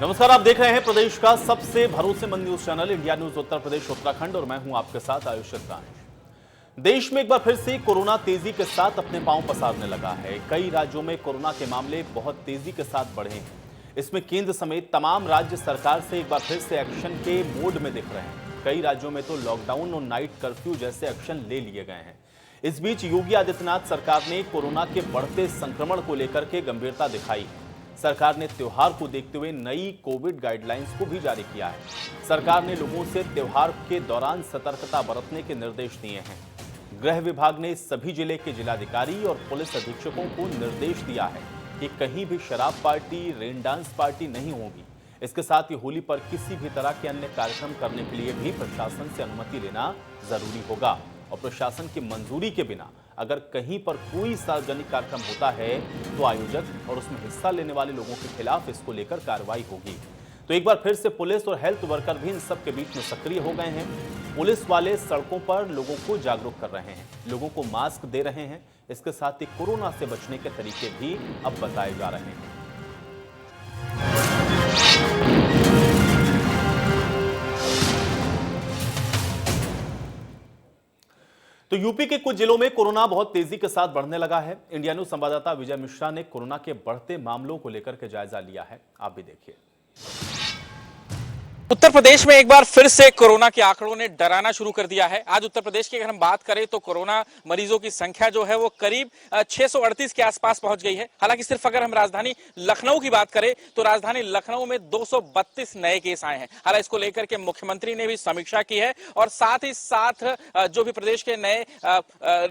नमस्कार, आप देख रहे हैं प्रदेश का सबसे भरोसेमंद news channel India news Uttar Pradesh Uttarakhand और मैं हूं आपके साथ आयुष दानिश। देश में एक बार फिर से कोरोना तेजी के साथ अपने पांव पसारने लगा है। कई राज्यों में कोरोना के मामले बहुत तेजी के साथ बढ़े हैं। इसमें केंद्र समेत तमाम राज्य सरकार से एक बार फिर से एक्शन के मोड में दिख रहे हैं। कई राज्यों में तो लॉकडाउन और नाइट कर्फ्यू जैसे एक्शन ले लिए गए हैं। इस बीच योगी आदित्यनाथ सरकार ने कोरोना के बढ़ते संक्रमण को लेकर के गंभीरता दिखाई है। सरकार ने त्योहार को देखते हुए नई कोविड गाइडलाइंस को भी जारी किया है। सरकार ने लोगों से त्योहार के दौरान सतर्कता बरतने के निर्देश दिए हैं। गृह विभाग ने सभी जिले के जिलाधिकारी और पुलिस अधीक्षकों को निर्देश दिया है कि कहीं भी शराब पार्टी, रेन डांस पार्टी नहीं होगी। इसके साथ ही होली पर किसी भी तरह के अन्य कार्यक्रम करने के लिए भी प्रशासन से अनुमति लेना जरूरी होगा और प्रशासन की मंजूरी के बिना अगर कहीं पर कोई सार्वजनिक कार्यक्रम होता है तो आयोजक और उसमें हिस्सा लेने वाले लोगों के खिलाफ इसको लेकर कार्रवाई होगी। तो एक बार फिर से पुलिस और हेल्थ वर्कर भी इन सब के बीच में सक्रिय हो गए हैं। पुलिस वाले सड़कों पर लोगों को जागरूक कर रहे हैं, लोगों को मास्क दे रहे हैं। इसके साथ ही कोरोना से बचने के तरीके भी अब बताए जा रहे हैं। तो यूपी के कुछ जिलों में कोरोना बहुत तेजी के साथ बढ़ने लगा है। इंडिया न्यूज संवाददाता विजय मिश्रा ने कोरोना के बढ़ते मामलों को लेकर के जायजा लिया है, आप भी देखिए। उत्तर प्रदेश में एक बार फिर से कोरोना के आंकड़ों ने डराना शुरू कर दिया है। आज उत्तर प्रदेश की अगर हम बात करें तो कोरोना मरीजों की संख्या जो है वो करीब 638 के आसपास पहुंच गई है। हालांकि सिर्फ अगर हम राजधानी लखनऊ की बात करें तो राजधानी लखनऊ में 232 नए केस आए हैं। हालांकि इसको लेकर के मुख्यमंत्री ने भी समीक्षा की है और साथ ही साथ जो भी प्रदेश के नए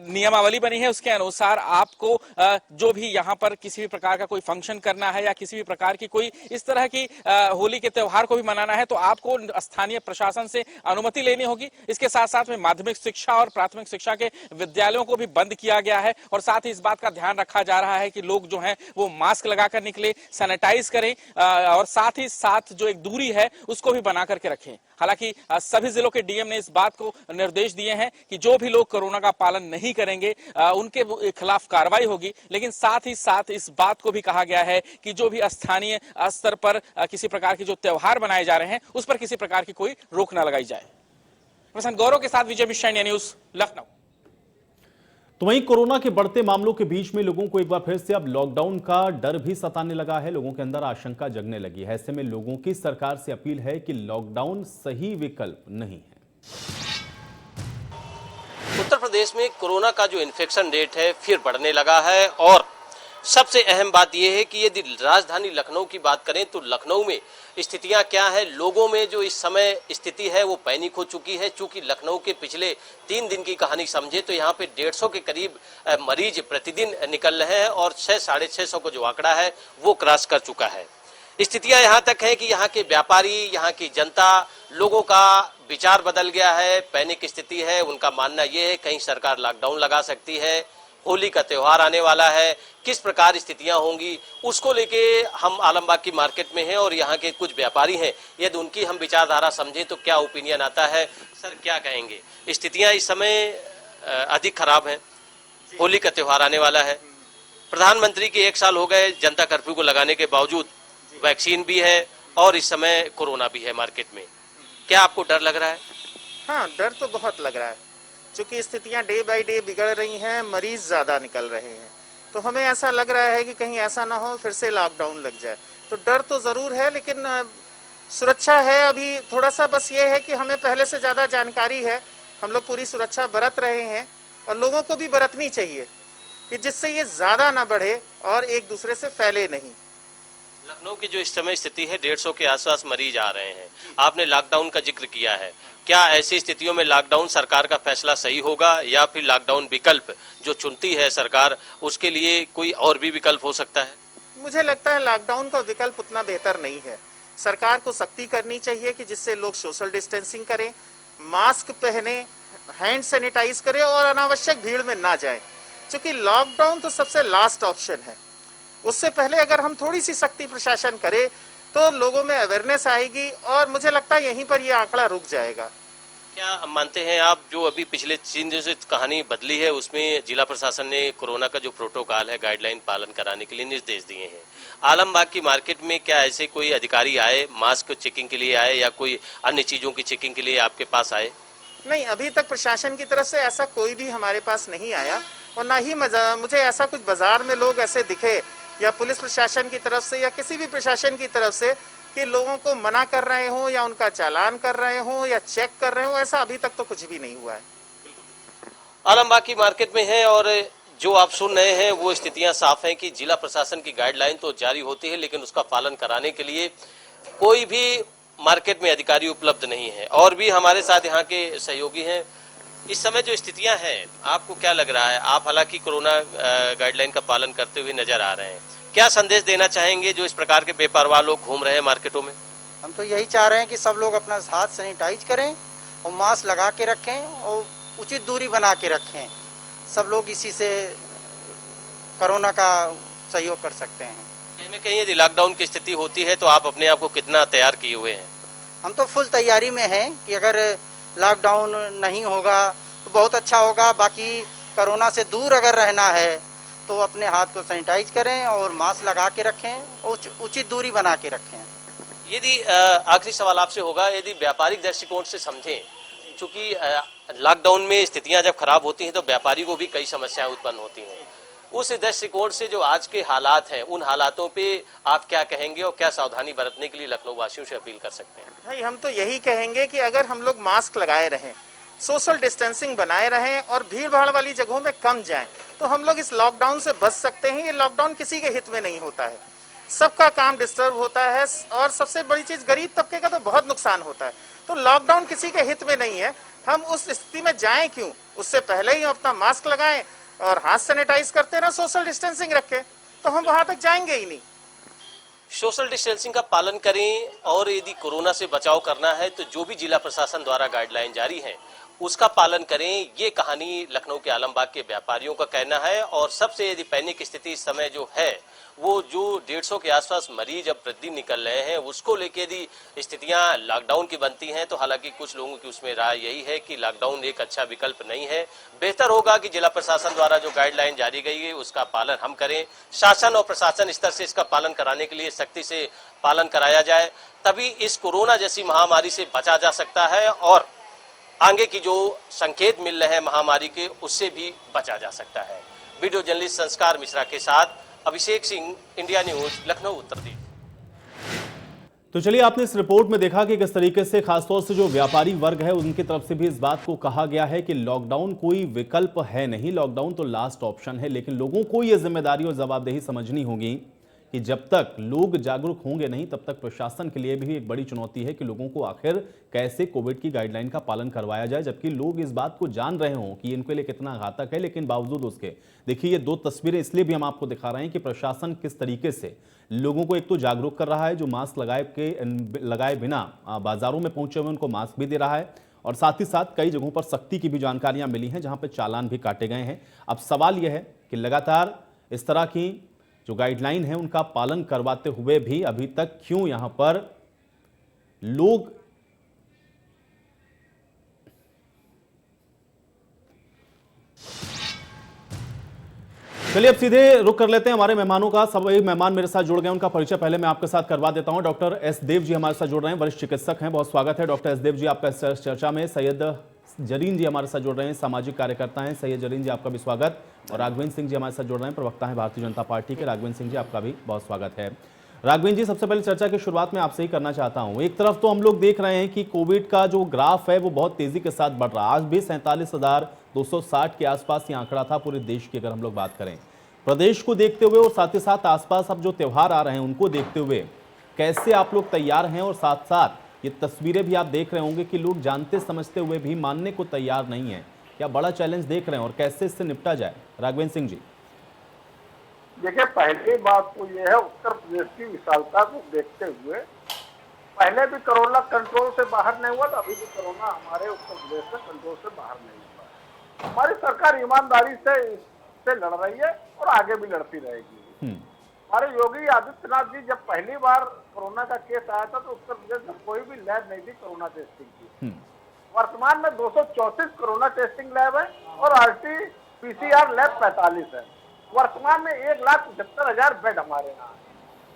नियमावली बनी है उसके अनुसार आपको जो भी यहाँ पर किसी भी प्रकार का कोई फंक्शन करना है या किसी भी प्रकार की कोई इस तरह की होली के त्योहार को भी मनाना है तो आपको स्थानीय प्रशासन से अनुमति लेनी होगी। इसके साथ साथ में माध्यमिक शिक्षा और प्राथमिक शिक्षा के विद्यालयों को भी बंद किया गया है और साथ ही इस बात का ध्यान रखा जा रहा है कि लोग जो हैं वो मास्क लगाकर निकले, सैनिटाइज करें और साथ ही साथ जो एक दूरी है उसको भी बना करके रखें। हालांकि सभी जिलों के डीएम ने इस बात को निर्देश दिए हैं कि जो भी लोग कोरोना का पालन नहीं करेंगे उनके खिलाफ कार्रवाई होगी। लेकिन साथ ही साथ इस बात को भी कहा गया है कि जो भी स्थानीय स्तर पर किसी प्रकार के जो त्योहार बनाए जा रहे हैं उस पर किसी प्रकार की कोई रोक न लगाई जाए। प्रसन्न गौरव के साथ विजय मिश्रा, इंडिया न्यूज, लखनऊ। तो वहीं कोरोना के बढ़ते मामलों के बीच में लोगों को एक बार फिर से अब लॉकडाउन का डर भी सताने लगा है। लोगों के अंदर आशंका जगने लगी है। ऐसे में लोगों की सरकार से अपील है कि लॉकडाउन सही विकल्प नहीं है। उत्तर प्रदेश में कोरोना का जो इन्फेक्शन रेट है फिर बढ़ने लगा है और सबसे अहम बात यह है कि यदि राजधानी लखनऊ की बात करें तो लखनऊ में स्थितियां क्या है। लोगों में जो इस समय स्थिति है वो पैनिक हो चुकी है। चूंकि लखनऊ के पिछले 3 दिन की कहानी समझे तो यहाँ पे 150 के करीब मरीज प्रतिदिन निकल रहे हैं और 600-650 को जो आंकड़ा है वो क्रॉस कर चुका है। स्थितियां यहाँ तक है कि यहाँ के व्यापारी, यहाँ की जनता, लोगों का विचार बदल गया है। पैनिक स्थिति है। उनका मानना यह है कहीं सरकार लॉकडाउन लगा सकती है, होली का त्योहार आने वाला है, किस प्रकार स्थितियां होंगी उसको लेके हम आलमबाग की मार्केट में हैं और यहाँ के कुछ व्यापारी हैं। यदि उनकी हम विचारधारा समझें तो क्या ओपिनियन आता है। सर क्या कहेंगे, स्थितियां इस समय अधिक खराब हैं, होली का त्योहार आने वाला है, प्रधानमंत्री के 1 साल हो गए जनता कर्फ्यू को लगाने के बावजूद, वैक्सीन भी है और इस समय कोरोना भी है मार्केट में, क्या आपको डर लग रहा है? हाँ, डर तो बहुत लग रहा है। चूंकि स्थितियां डे बाय डे बिगड़ रही हैं, मरीज ज्यादा निकल रहे हैं, तो हमें ऐसा लग रहा है कि कहीं ऐसा ना हो फिर से लॉकडाउन लग जाए। तो डर तो जरूर है लेकिन सुरक्षा है। अभी थोड़ा सा बस ये है कि हमें पहले से ज्यादा जानकारी है, हम लोग पूरी सुरक्षा बरत रहे हैं और लोगों को भी बरतनी चाहिए कि जिससे ये ज्यादा ना बढ़े और एक दूसरे से फैले नहीं। लखनऊ की जो इस समय स्थिति है 150 के आसपास मरीज आ रहे हैं। आपने लॉकडाउन का जिक्र किया है, क्या ऐसी स्थितियों में लॉकडाउन सरकार का फैसला सही होगा या फिर लॉकडाउन विकल्प जो चुनती है सरकार उसके लिए कोई और भी विकल्प हो सकता है? मुझे लगता है लॉकडाउन का विकल्प उतना बेहतर नहीं है। सरकार को सख्ती करनी चाहिए कि जिससे लोग सोशल डिस्टेंसिंग करें, मास्क पहने, हैंड सैनिटाइज करें और अनावश्यक भीड़ में ना जाएं। क्योंकि लॉकडाउन तो सबसे लास्ट ऑप्शन है। उससे पहले अगर हम थोड़ी सी सख्ती प्रशासन करे तो लोगों में अवेयरनेस आएगी और मुझे लगता है यहीं पर यह आंकड़ा रुक जाएगा। क्या मानते हैं आप, जो अभी पिछले 3 दिन से कहानी बदली है उसमें जिला प्रशासन ने कोरोना का जो प्रोटोकॉल है, गाइडलाइन पालन कराने के लिए निर्देश दिए हैं। आलमबाग की मार्केट में क्या ऐसे कोई अधिकारी आए, मास्क चेकिंग के लिए आए या कोई अन्य चीजों की चेकिंग के लिए आपके पास आए? नहीं, अभी तक प्रशासन की तरफ से ऐसा कोई भी हमारे पास नहीं आया और ना ही मुझे ऐसा कुछ बाजार में लोग ऐसे दिखे या पुलिस प्रशासन की तरफ से या किसी भी प्रशासन की तरफ से कि लोगों को मना कर रहे हो या उनका चालान कर रहे हो या चेक कर रहे हो, ऐसा अभी तक तो कुछ भी नहीं हुआ है। आलमबाग की मार्केट में है और जो आप सुन रहे हैं वो स्थितियां साफ हैं कि जिला प्रशासन की गाइडलाइन तो जारी होती है लेकिन उसका पालन कराने के लिए कोई भी मार्केट में अधिकारी उपलब्ध नहीं है। और भी हमारे साथ यहाँ के सहयोगी हैं। इस समय जो स्थितियां हैं, आपको क्या लग रहा है? आप हालांकि कोरोना गाइडलाइन का पालन करते हुए नजर आ रहे हैं, क्या संदेश देना चाहेंगे जो इस प्रकार के बेपरवाह लोग घूम रहे हैं मार्केटों में? हम तो यही चाह रहे हैं कि सब लोग अपना हाथ सैनिटाइज करें और मास्क लगा के रखें और उचित दूरी बना के रखें। सब लोग इसी से कोरोना का सहयोग कर सकते हैं। कहीं में कहीं यदि लॉकडाउन की स्थिति होती है तो आप अपने आप को कितना तैयार किए हुए हैं? हम तो फुल तैयारी में हैं कि अगर लॉकडाउन नहीं होगा तो बहुत अच्छा होगा। बाकी कोरोना से दूर अगर रहना है तो अपने हाथ को सैनिटाइज करें और मास्क लगा के रखें और उचित दूरी बना के रखें। यदि आखिरी सवाल आपसे होगा, यदि व्यापारिक दृष्टिकोण से समझें, चूंकि लॉकडाउन में स्थितियां जब खराब होती हैं तो व्यापारी को भी कई समस्याएं उत्पन्न होती हैं, उस दृष्टिकोण से जो आज के हालात हैं उन हालातों पे आप क्या कहेंगे और क्या सावधानी बरतने के लिए लखनऊ वासियों से अपील कर सकते हैं? भाई, हम तो यही कहेंगे कि अगर हम लोग मास्क लगाए रहें, सोशल डिस्टेंसिंग बनाए रहें और भीड़ भाड़ वाली जगहों में कम जाएं, तो हम लोग इस लॉकडाउन से बच सकते हैं। ये लॉकडाउन किसी के हित में नहीं होता है, सबका काम डिस्टर्ब होता है और सबसे बड़ी चीज गरीब तबके का तो बहुत नुकसान होता है। तो लॉकडाउन किसी के हित में नहीं है। हम उस स्थिति में जाएं क्यों? उससे पहले ही अपना मास्क लगाएं और हाथ सैनिटाइज करते रहे, सोशल डिस्टेंसिंग रखें, तो हम वहां तक जाएंगे ही नहीं। सोशल डिस्टेंसिंग का पालन करें और यदि कोरोना से बचाव करना है तो जो भी जिला प्रशासन द्वारा गाइडलाइन जारी है उसका पालन करें। ये कहानी लखनऊ के आलमबाग के व्यापारियों का कहना है। और सबसे यदि पैनिक स्थिति इस समय जो है वो जो 150 के आसपास मरीज अब प्रतिदिन निकल रहे हैं उसको लेके यदि स्थितियां लॉकडाउन की बनती हैं तो हालांकि कुछ लोगों की उसमें राय यही है कि लॉकडाउन एक अच्छा विकल्प नहीं है। बेहतर होगा कि जिला प्रशासन द्वारा जो गाइडलाइन जारी गई है उसका पालन हम करें। शासन और प्रशासन स्तर से इसका पालन कराने के लिए सख्ती से पालन कराया जाए, तभी इस कोरोना जैसी महामारी से बचा जा सकता है और आगे की जो संकेत मिल रहे हैं महामारी के उससे भी बचा जा सकता है। वीडियो जर्नलिस्ट संस्कार मिश्रा के साथ अभिषेक सिंह, इंडिया न्यूज, लखनऊ, उत्तर प्रदेश। तो चलिए, आपने इस रिपोर्ट में देखा कि किस तरीके से खासतौर से जो व्यापारी वर्ग है उनकी तरफ से भी इस बात को कहा गया है कि लॉकडाउन कोई विकल्प है नहीं, लॉकडाउन तो लास्ट ऑप्शन है। लेकिन लोगों को यह जिम्मेदारी और जवाबदेही समझनी होगी कि जब तक लोग जागरूक होंगे नहीं तब तक प्रशासन के लिए भी एक बड़ी चुनौती है कि लोगों को आखिर कैसे कोविड की गाइडलाइन का पालन करवाया जाए, जबकि लोग इस बात को जान रहे हों कि इनके लिए कितना घातक है। लेकिन बावजूद उसके देखिए, ये दो तस्वीरें इसलिए भी हम आपको दिखा रहे हैं कि प्रशासन किस तरीके से लोगों को एक तो जागरूक कर रहा है, जो मास्क लगाए बिना बाजारों में पहुंचे हुए उनको मास्क भी दे रहा है, और साथ ही साथ कई जगहों पर सख्ती की भी जानकारियां मिली हैं जहां पर चालान भी काटे गए हैं। अब सवाल यह है कि लगातार इस तरह की जो गाइडलाइन है उनका पालन करवाते हुए भी अभी तक क्यों यहां पर लोग चलिए अब सीधे रुक कर लेते हैं हमारे मेहमानों का। सभी मेहमान मेरे साथ जुड़ गए, उनका परिचय पहले मैं आपके साथ करवा देता हूं। डॉक्टर एस देव जी हमारे साथ जुड़ रहे हैं, वरिष्ठ चिकित्सक हैं, बहुत स्वागत है डॉक्टर एस देव जी आपका इस चर्चा में। सैयद जरीन जी हमारे साथ जुड़ रहे हैं, सामाजिक कार्यकर्ता हैं, सैयद जरीन जी आपका भी स्वागत। और राघवेंद्र सिंह जी हमारे साथ जुड़ रहे हैं, प्रवक्ता हैं भारतीय जनता पार्टी के। राघवेंद्र सिंह जी आपका भी बहुत स्वागत है। राघवेंद्र जी, सबसे पहले चर्चा की शुरुआत में आपसे ही करना चाहता हूं। एक तरफ तो हम लोग देख रहे हैं कि कोविड का जो ग्राफ है वो बहुत तेजी के साथ बढ़ रहा है। आज भी 47,260 के आसपास ये आंकड़ा था पूरे देश की। अगर हम लोग बात करें प्रदेश को देखते हुए और साथ ही साथ आसपास अब जो त्योहार आ रहे हैं उनको देखते हुए कैसे आप लोग तैयार हैं, और साथ साथ ये तस्वीरें भी आप देख रहे होंगे कि लोग जानते समझते हुए भी मानने को तैयार नहीं है, क्या बड़ा चैलेंज देख रहे हैं और कैसे इससे निपटा जाए? राघवेंद्र सिंह जी। देखिए, पहली बात तो यह है, उत्तर प्रदेश की विशालता को देखते हुए पहले भी कोरोना कंट्रोल से बाहर नहीं हुआ था, अभी भी कोरोना हमारे उत्तर प्रदेश से कंट्रोल से बाहर नहीं हुआ। हमारी सरकार ईमानदारी से इससे लड़ रही है और आगे भी लड़ती रहेगी। हमारे योगी आदित्यनाथ जी जब पहली बार कोरोना का केस आया था तो उत्तर प्रदेश में कोई भी लैब नहीं थी कोरोना टेस्टिंग की। वर्तमान में 234 कोरोना टेस्टिंग लैब है और RT-PCR लैब 45 है। वर्तमान में 1,75,000 बेड हमारे यहाँ है।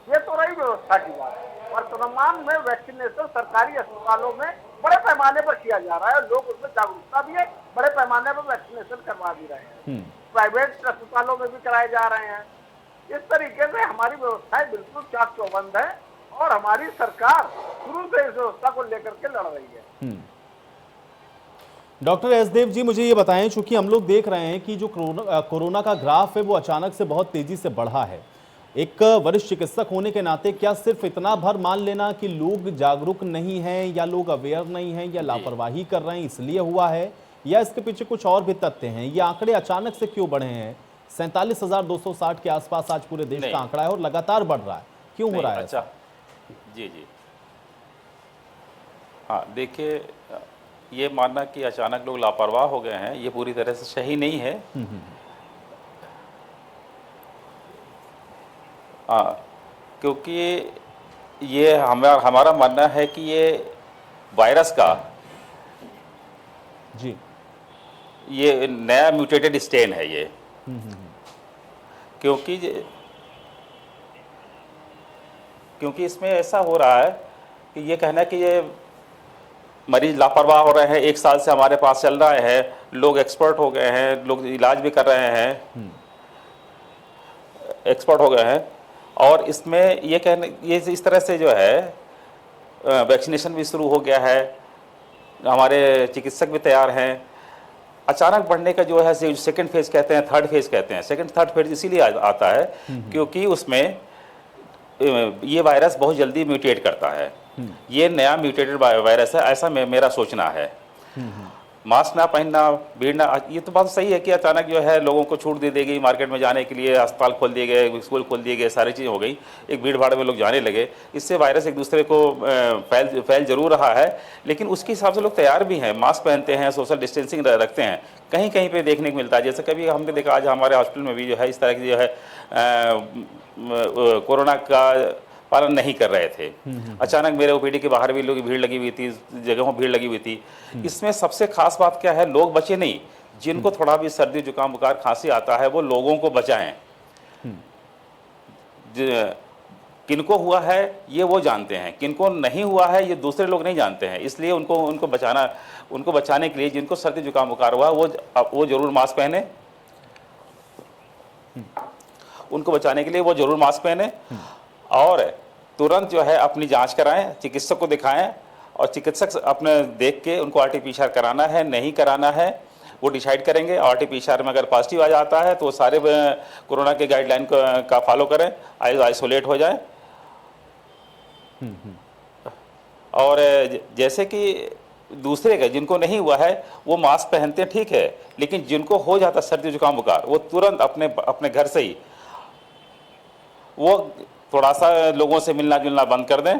ये तो रही व्यवस्था की बात। वर्तमान में वैक्सीनेशन सरकारी अस्पतालों में बड़े पैमाने पर किया जा रहा है, लोग उसमें जागरूकता भी है, बड़े पैमाने पर वैक्सीनेशन करवा भी रहे हैं। प्राइवेट अस्पतालों में भी कराए जा रहे हैं। इस तरीके से हमारी व्यवस्थाएं बिल्कुल चाक चौबंद है और हमारी सरकार शुरू से इस व्यवस्था को लेकर के लड़ रही है। डॉक्टर एस देव जी, मुझे ये बताएं, चूंकि हम लोग देख रहे हैं कि जो कोरोना का ग्राफ है वो अचानक से बहुत तेजी से बढ़ा है। एक वरिष्ठ चिकित्सक होने के नाते क्या सिर्फ इतना भर मान लेना कि लोग जागरूक नहीं हैं या लोग अवेयर नहीं हैं या लापरवाही कर रहे हैं इसलिए हुआ है, या इसके पीछे कुछ और भी तथ्य हैं? ये आंकड़े अचानक से क्यों बढ़े हैं? 47,260 के आसपास आज पूरे देश का आंकड़ा है और लगातार बढ़ रहा है, क्यों हो रहा है? अच्छा, जी जी, हाँ, देखिए, ये मानना कि अचानक लोग लापरवाह हो गए हैं, ये पूरी तरह से सही नहीं है। क्योंकि ये हमारा मानना है कि ये वायरस का जी ये नया म्यूटेटेड स्ट्रेन है ये। क्योंकि इसमें ऐसा हो रहा है कि ये कहना कि ये मरीज लापरवाह हो रहे हैं, 1 साल से हमारे पास चल रहा है, लोग एक्सपर्ट हो गए हैं, लोग इलाज भी कर रहे हैं, एक्सपर्ट हो गए हैं, और इसमें ये कहने ये इस तरह से जो है वैक्सीनेशन भी शुरू हो गया है, हमारे चिकित्सक भी तैयार हैं। अचानक बढ़ने का जो है सेकंड फेज कहते हैं, थर्ड फेज कहते हैं। सेकंड थर्ड फेज इसीलिए आता है क्योंकि उसमें ये वायरस बहुत जल्दी म्यूटेट करता है। ये नया म्यूटेटेड वायरस है, ऐसा मेरा सोचना है। मास्क ना पहनना, भीड़ ना, ये तो बात सही है कि अचानक जो है लोगों को छूट दे देगी मार्केट में जाने के लिए, अस्पताल खोल दिए गए, स्कूल खोल दिए गए, सारी चीज़ हो गई, एक भीड़ भाड़ में लोग जाने लगे, इससे वायरस एक दूसरे को फैल जरूर रहा है, लेकिन उसके हिसाब से लोग तैयार भी हैं, मास्क पहनते हैं, सोशल डिस्टेंसिंग रखते हैं। कहीं कहीं पे देखने को मिलता है, जैसे कभी हमने देखा आज हमारे हॉस्पिटल में भी जो है इस तरह की जो है कोरोना का पालन नहीं कर रहे थे। अचानक मेरे ओपीडी के बाहर भी लोग भीड़ लगी हुई थी, जगहों भीड़ लगी हुई थी। इसमें सबसे खास बात क्या है, लोग बचे नहीं। जिनको थोड़ा भी सर्दी जुकाम बुखार खांसी आता है वो लोगों को बचाएं। किनको हुआ है ये वो जानते हैं, किनको नहीं हुआ है ये दूसरे लोग नहीं जानते हैं, इसलिए उनको बचाने के लिए जिनको सर्दी जुकाम बुखार हुआ वो जरूर मास्क पहने, उनको बचाने के लिए वो जरूर मास्क पहने, और तुरंत जो है अपनी जांच कराएं, चिकित्सक को दिखाएं, और चिकित्सक अपने देख के उनको RT-PCR कराना है नहीं कराना है वो डिसाइड करेंगे। RT-PCR में अगर पॉजिटिव आ जाता है तो सारे कोरोना के गाइडलाइन का फॉलो करें, आइसोलेट हो जाएं। और जैसे कि दूसरे का जिनको नहीं हुआ है वो मास्क पहनते हैं, ठीक है, लेकिन जिनको हो जाता सर्दी जुकाम बुखार वो तुरंत अपने घर से ही वो थोड़ा सा लोगों से मिलना जुलना बंद कर दें।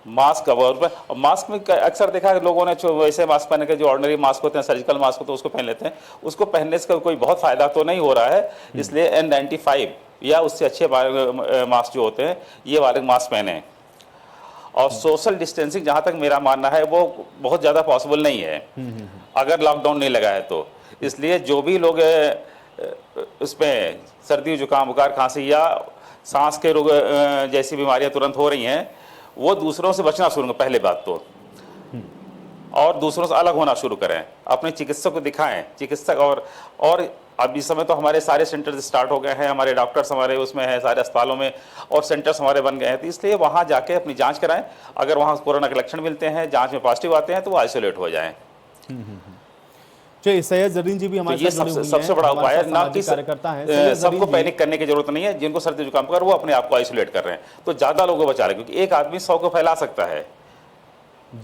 मास्क और मास्क में अक्सर देखा है लोगों ने वैसे मास्क पहने के जो ऑर्डिनरी मास्क होते हैं, सर्जिकल मास्क होते हैं, उसको पहन लेते हैं। उसको पहनने से कोई बहुत फ़ायदा तो नहीं हो रहा है, इसलिए N95 या उससे अच्छे मास्क जो होते हैं ये वाले मास्क पहने। और सोशल डिस्टेंसिंग जहाँ तक मेरा मानना है वो बहुत ज़्यादा पॉसिबल नहीं है अगर लॉकडाउन नहीं लगा है तो। इसलिए जो भी लोग उसमें सर्दी जुकाम बुखार खांसी या सांस के रोग जैसी बीमारियां तुरंत हो रही हैं वो दूसरों से बचना शुरू करें पहले बात तो, और दूसरों से अलग होना शुरू करें, अपने चिकित्सक को दिखाएं। चिकित्सक और अब इस समय तो हमारे सारे सेंटर्स स्टार्ट हो गए हैं, हमारे डॉक्टर्स हमारे उसमें हैं सारे अस्पतालों में, और सेंटर्स हमारे बन गए हैं, तो इसलिए वहाँ जाके अपनी जाँच कराएं। अगर वहाँ कोरोना के लक्षण मिलते हैं, जाँच में पॉजिटिव आते हैं तो वो आइसोलेट हो जाएँ। सैयद जरीन जी भी हमारे ये सबसे बड़ा उपाय है, ना कि सबको पैनिक करने की जरूरत नहीं है। जिनको सर्दी जुकाम कर वो अपने आप को आइसोलेट कर रहे हैं तो ज्यादा लोगों को बचा रहे हैं, क्योंकि एक आदमी 100 को फैला सकता है।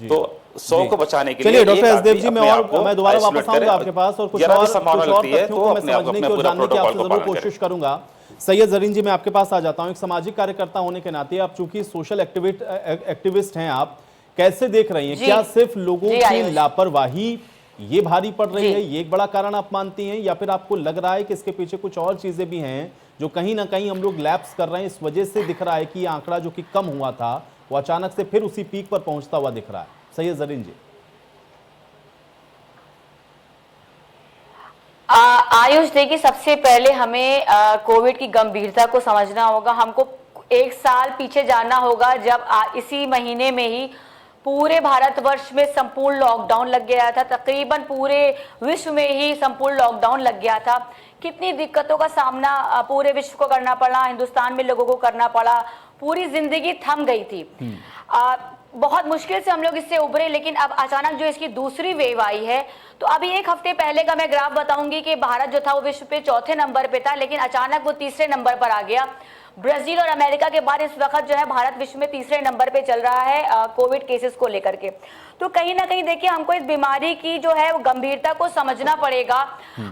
तो 100 को बचाने के लिए डॉक्टर एसदेव जी मैं दोबारा वापस आऊंगा आपके पास और कुछ और तथ्यों को मैं समझने की और जानने की आपसे जरूर कोशिश करूंगा। सैयद जरीन जी मैं आपके पास आ जाता हूं। एक सामाजिक कार्यकर्ता होने के नाते आप चूंकि सोशल एक्टिविस्ट हैं, आप कैसे देख रही हैं? क्या सिर्फ लोगों की लापरवाही ये भारी पड़ रही है, ये एक बड़ा कारण आप मानती हैं, या फिर आपको लग रहा है कि इसके पीछे कुछ और चीजें भी हैं जो कहीं ना कहीं हम लोग लैप्स कर रहे हैं, इस वजह से दिख रहा है कि आंकड़ा जो कि कम हुआ था वो अचानक से फिर उसी पीक पर पहुंचता हुआ दिख रहा है? सैयद जरीन जी। आयुष, देखिए सबसे पहले हमें कोविड की गंभीरता को समझना होगा। हमको 1 साल पीछे जाना होगा जब इसी महीने में ही पूरे भारतवर्ष में संपूर्ण लॉकडाउन लग गया था। तकरीबन पूरे विश्व में ही संपूर्ण लॉकडाउन लग गया था। कितनी दिक्कतों का सामना पूरे विश्व को करना पड़ा, हिंदुस्तान में लोगों को करना पड़ा, पूरी जिंदगी थम गई थी। बहुत मुश्किल से हम लोग इससे उभरे, लेकिन अब अचानक जो इसकी दूसरी वेव आई है, तो अभी 1 हफ्ते पहले का मैं ग्राफ बताऊंगी कि भारत जो था वो विश्व पे 4थे नंबर पे था, लेकिन अचानक वो 3रे नंबर पर आ गया। ब्राजील और अमेरिका के बाद इस वक्त जो है भारत विश्व में 3रे नंबर पे चल रहा है कोविड केसेस को लेकर के। तो कहीं ना कहीं देखिए हमको इस बीमारी की जो है वो गंभीरता को समझना पड़ेगा।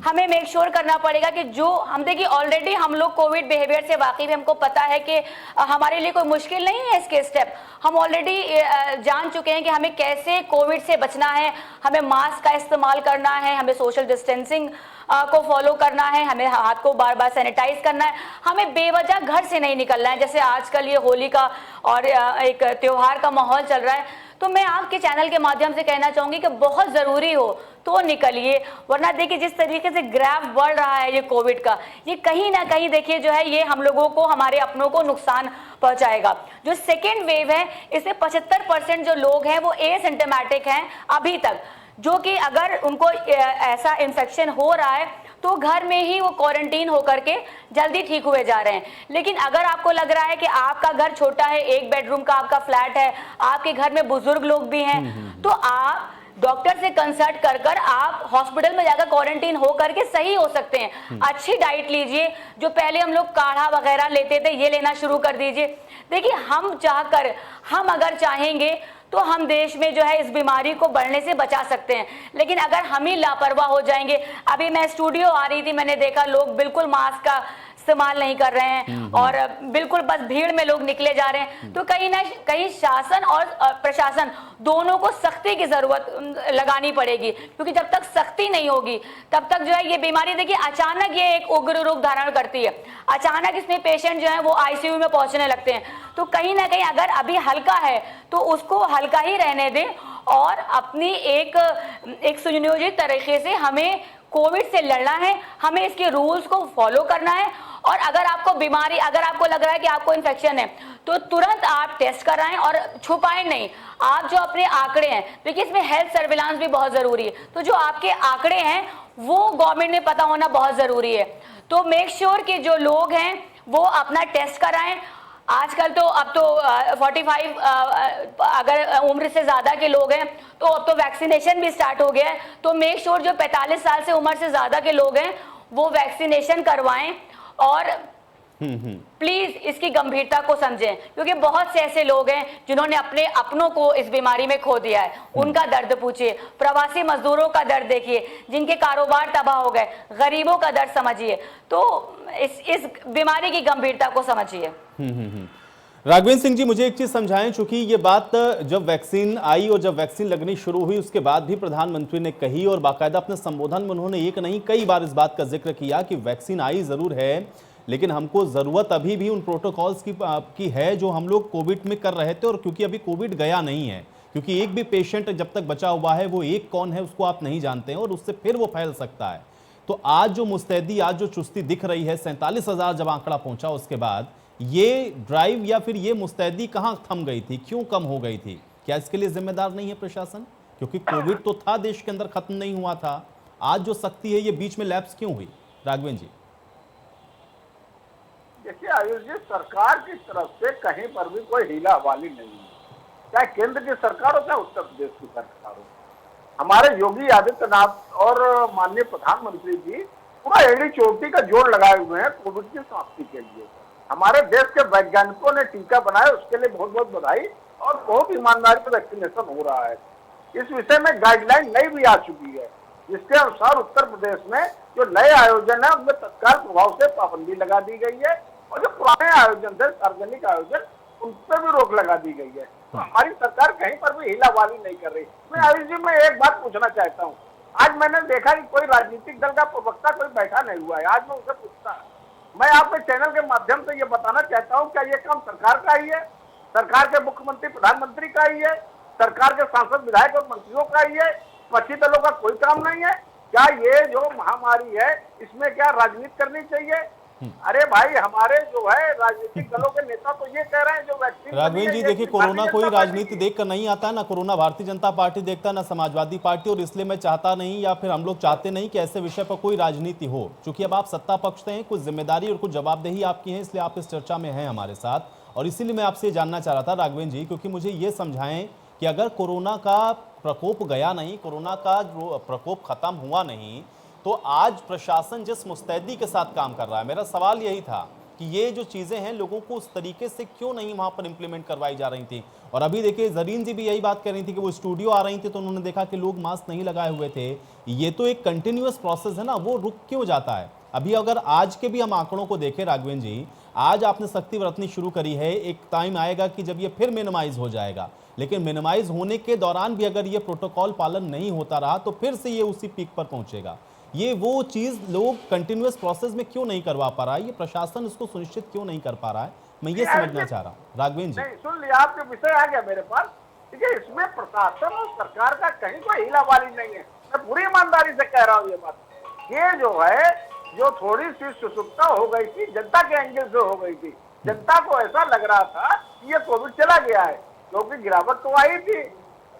हमें मेक श्योर करना पड़ेगा कि जो हम देखिए ऑलरेडी हम लोग कोविड बिहेवियर से वाकिफ है, हमको पता है कि हमारे लिए कोई मुश्किल नहीं है इसके स्टेप। हम ऑलरेडी जान चुके हैं कि हमें कैसे कोविड से बचना है, हमें मास्क का इस्तेमाल करना है, हमें सोशल डिस्टेंसिंग को फॉलो करना है, हमें हाथ को बार बार सैनिटाइज करना है, हमें बेवजह घर से नहीं निकलना है। जैसे आजकल ये होली का और एक त्योहार का माहौल चल रहा है, तो मैं आपके चैनल के माध्यम से कहना चाहूंगी कि बहुत जरूरी हो तो निकलिए, वरना देखिए जिस तरीके से ग्राफ बढ़ रहा है ये कोविड का, ये कहीं ना कहीं देखिए जो है ये हम लोगों को, हमारे अपनों को नुकसान पहुंचाएगा। जो सेकेंड वेव है इसमें 75% जो लोग हैं वो एसिम्प्टोमेटिक हैं अभी तक, जो कि अगर उनको ऐसा इन्फेक्शन हो रहा है तो घर में ही वो क्वारंटीन होकर के जल्दी ठीक हुए जा रहे हैं। लेकिन अगर आपको लग रहा है कि आपका घर छोटा है, 1 बेडरूम का आपका फ्लैट है, आपके घर में बुजुर्ग लोग भी हैं, तो आप डॉक्टर से कंसल्ट कर कर आप हॉस्पिटल में जाकर क्वारंटीन हो करके सही हो सकते हैं। अच्छी डाइट लीजिए, जो पहले हम लोग काढ़ा वगैरह लेते थे ये लेना शुरू कर दीजिए। देखिए हम अगर चाहेंगे तो हम देश में जो है इस बीमारी को बढ़ने से बचा सकते हैं, लेकिन अगर हम ही लापरवाह हो जाएंगे। अभी मैं स्टूडियो आ रही थी, मैंने देखा लोग बिल्कुल मास्क का इस्तेमाल नहीं कर रहे हैं और बिल्कुल बस भीड़ में लोग निकले जा रहे हैं। तो कहीं ना कहीं शासन और प्रशासन दोनों को सख्ती की जरूरत लगानी पड़ेगी, क्योंकि जब तक सख्ती नहीं होगी तब तक जो है ये बीमारी, देखिए अचानक ये एक उग्र रूप धारण करती है, अचानक इसमें पेशेंट जो है वो आईसीयू में पहुंचने लगते हैं। तो कहीं ना कहीं अगर अभी हल्का है तो उसको हल्का ही रहने दें और अपनी एक सुनियोजित तरीके से हमें कोविड से लड़ना है, हमें इसके रूल्स को फॉलो करना है। और अगर आपको बीमारी, अगर आपको लग रहा है कि आपको इन्फेक्शन है तो तुरंत आप टेस्ट कराएं और छुपाएं नहीं। आप जो अपने आंकड़े हैं, देखिए इसमें हेल्थ सर्विलांस भी बहुत जरूरी है, तो जो आपके आंकड़े हैं वो गवर्नमेंट में पता होना बहुत जरूरी है। तो मेक श्योर कि जो लोग हैं वो अपना टेस्ट कराएं। आजकल तो अब तो 45 अगर उम्र से ज्यादा के लोग हैं तो अब तो वैक्सीनेशन भी स्टार्ट हो गया है। तो मेक श्योर जो 45 साल से उम्र से ज्यादा के लोग हैं वो वैक्सीनेशन करवाएं और प्लीज इसकी गंभीरता को समझें, क्योंकि बहुत से ऐसे लोग हैं जिन्होंने अपने अपनों को इस बीमारी में खो दिया है। उनका दर्द पूछिए, प्रवासी मजदूरों का दर्द देखिए जिनके कारोबार तबाह हो गए, गरीबों का दर्द समझिए। तो इस बीमारी की गंभीरता को समझिए। राघवेंद्र सिंह जी, मुझे एक चीज समझाएं, चूंकि ये बात जब वैक्सीन आई और जब वैक्सीन लगनी शुरू हुई उसके बाद भी प्रधानमंत्री ने कही और बाकायदा अपने संबोधन में उन्होंने एक नहीं कई बार इस बात का जिक्र किया कि वैक्सीन आई जरूर है, लेकिन हमको जरूरत अभी भी उन प्रोटोकॉल्स की है जो हम लोग कोविड में कर रहे थे। और क्योंकि अभी कोविड गया नहीं है, क्योंकि एक भी पेशेंट जब तक बचा हुआ है वो एक कौन है उसको आप नहीं जानते हैं और उससे फिर वो फैल सकता है। तो आज जो मुस्तैदी, आज जो चुस्ती दिख रही है, 47,000 जब आंकड़ा पहुंचा उसके बाद ये ड्राइव या फिर ये मुस्तैदी कहां थम गई थी, क्यों कम हो गई थी? क्या इसके लिए जिम्मेदार नहीं है प्रशासन? क्योंकि कोविड तो था, देश के अंदर खत्म नहीं हुआ था। आज जो सख्ती है ये बीच में लैप्स क्यों हुई? राघवेंद्र जी देखिए आयुष जी, सरकार की तरफ से कहीं पर भी कोई हीला हवाली नहीं है, चाहे केंद्र की सरकार हो चाहे उत्तर प्रदेश की सरकार हो। हमारे योगी आदित्यनाथ और माननीय प्रधानमंत्री जी पूरा एड़ी चोटी का जोर लगाए हुए हैं कोविड की समाप्ति के लिए। हमारे देश के वैज्ञानिकों ने टीका बनाया, उसके लिए बहुत बहुत बधाई और बहुत ईमानदारी से वैक्सीनेशन हो रहा है। इस विषय में गाइडलाइन नई भी आ चुकी है, जिसके अनुसार उत्तर प्रदेश में जो नए आयोजन है उनमें तत्काल प्रभाव से पाबंदी लगा दी गई है और जो पुराने आयोजन थे, सार्वजनिक आयोजन, उन पर भी रोक लगा दी गई है। तो हमारी सरकार कहीं पर भी हीलावाली नहीं कर रही। मैं आयुष जी में एक बात पूछना चाहता हूँ, आज मैंने देखा कि कोई राजनीतिक दल का प्रवक्ता कोई बैठा नहीं हुआ है। आज मैं उसे पूछता, मैं आपके चैनल के माध्यम से ये बताना चाहता हूँ, क्या ये काम सरकार का ही है, सरकार के मुख्यमंत्री प्रधानमंत्री का ही है, सरकार के सांसद विधायक और मंत्रियों का ही है, विपक्षी दलों का कोई काम नहीं है? क्या ये जो महामारी है इसमें क्या राजनीति करनी चाहिए? अरे भाई, हमारे जो है राजनीतिक दलों के नेता तो ये कह रहे हैं जो वैक्सीन राघवेंद्र जी देखिए, कोरोना कोई राजनीति देखकर नहीं आता है ना, कोरोना भारतीय जनता पार्टी देखता है ना समाजवादी पार्टी, और इसलिए मैं चाहता नहीं या फिर हम लोग चाहते नहीं कि ऐसे विषय पर कोई राजनीति हो। क्योंकि अब आप सत्ता पक्ष से हैं, कुछ जिम्मेदारी और कुछ जवाबदेही आपकी है, इसलिए आप इस चर्चा में हैं हमारे साथ। और इसीलिए मैं आपसे जानना चाह रहा था राघवेंद्र जी, क्योंकि मुझे ये समझाएं कि अगर कोरोना का प्रकोप गया नहीं, कोरोना का जो प्रकोप खत्म हुआ नहीं, तो आज प्रशासन जिस मुस्तैदी के साथ काम कर रहा है, मेरा सवाल यही था कि ये जो चीजें हैं लोगों को उस तरीके से क्यों नहीं वहां पर इंप्लीमेंट करवाई जा रही थी। और अभी देखिए जरीन जी भी यही बात कर रही थी कि वो स्टूडियो आ रही थी तो उन्होंने देखा कि लोग मास्क नहीं लगाए हुए थे। ये तो एक कंटिन्यूअस प्रोसेस है ना, वो रुक क्यों जाता है? अभी अगर आज के भी हम आंकड़ों को देखें राघवेंद्र जी, आज आपने सख्ती बरतनी शुरू करी है, एक टाइम आएगा कि जब ये फिर मिनिमाइज हो जाएगा, लेकिन मिनिमाइज होने के दौरान भी अगर ये प्रोटोकॉल पालन नहीं होता रहा तो फिर से ये उसी पीक पर पहुंचेगा। ये वो चीज लोग कंटिन्यूअस प्रोसेस में क्यों नहीं करवा पा रहा है, ये प्रशासन इसको सुनिश्चित क्यों नहीं कर पा रहा है, मैं ये समझना चाह रहा हूँ राघवेंद्र जी। नहीं, सुन लिया, आपके विषय आ गया मेरे पास। ठीक है, इसमें प्रशासन और सरकार का कहीं कोई हीलाबाजी नहीं है, मैं पूरी ईमानदारी से कह रहा हूँ ये बात। ये जो है, जो थोड़ी सी सुसुप्ता हो गई थी जनता के एंगल से हो गई थी, जनता को ऐसा लग रहा था कि ये कोविड चला गया है, क्योंकि गिरावट तो आई थी।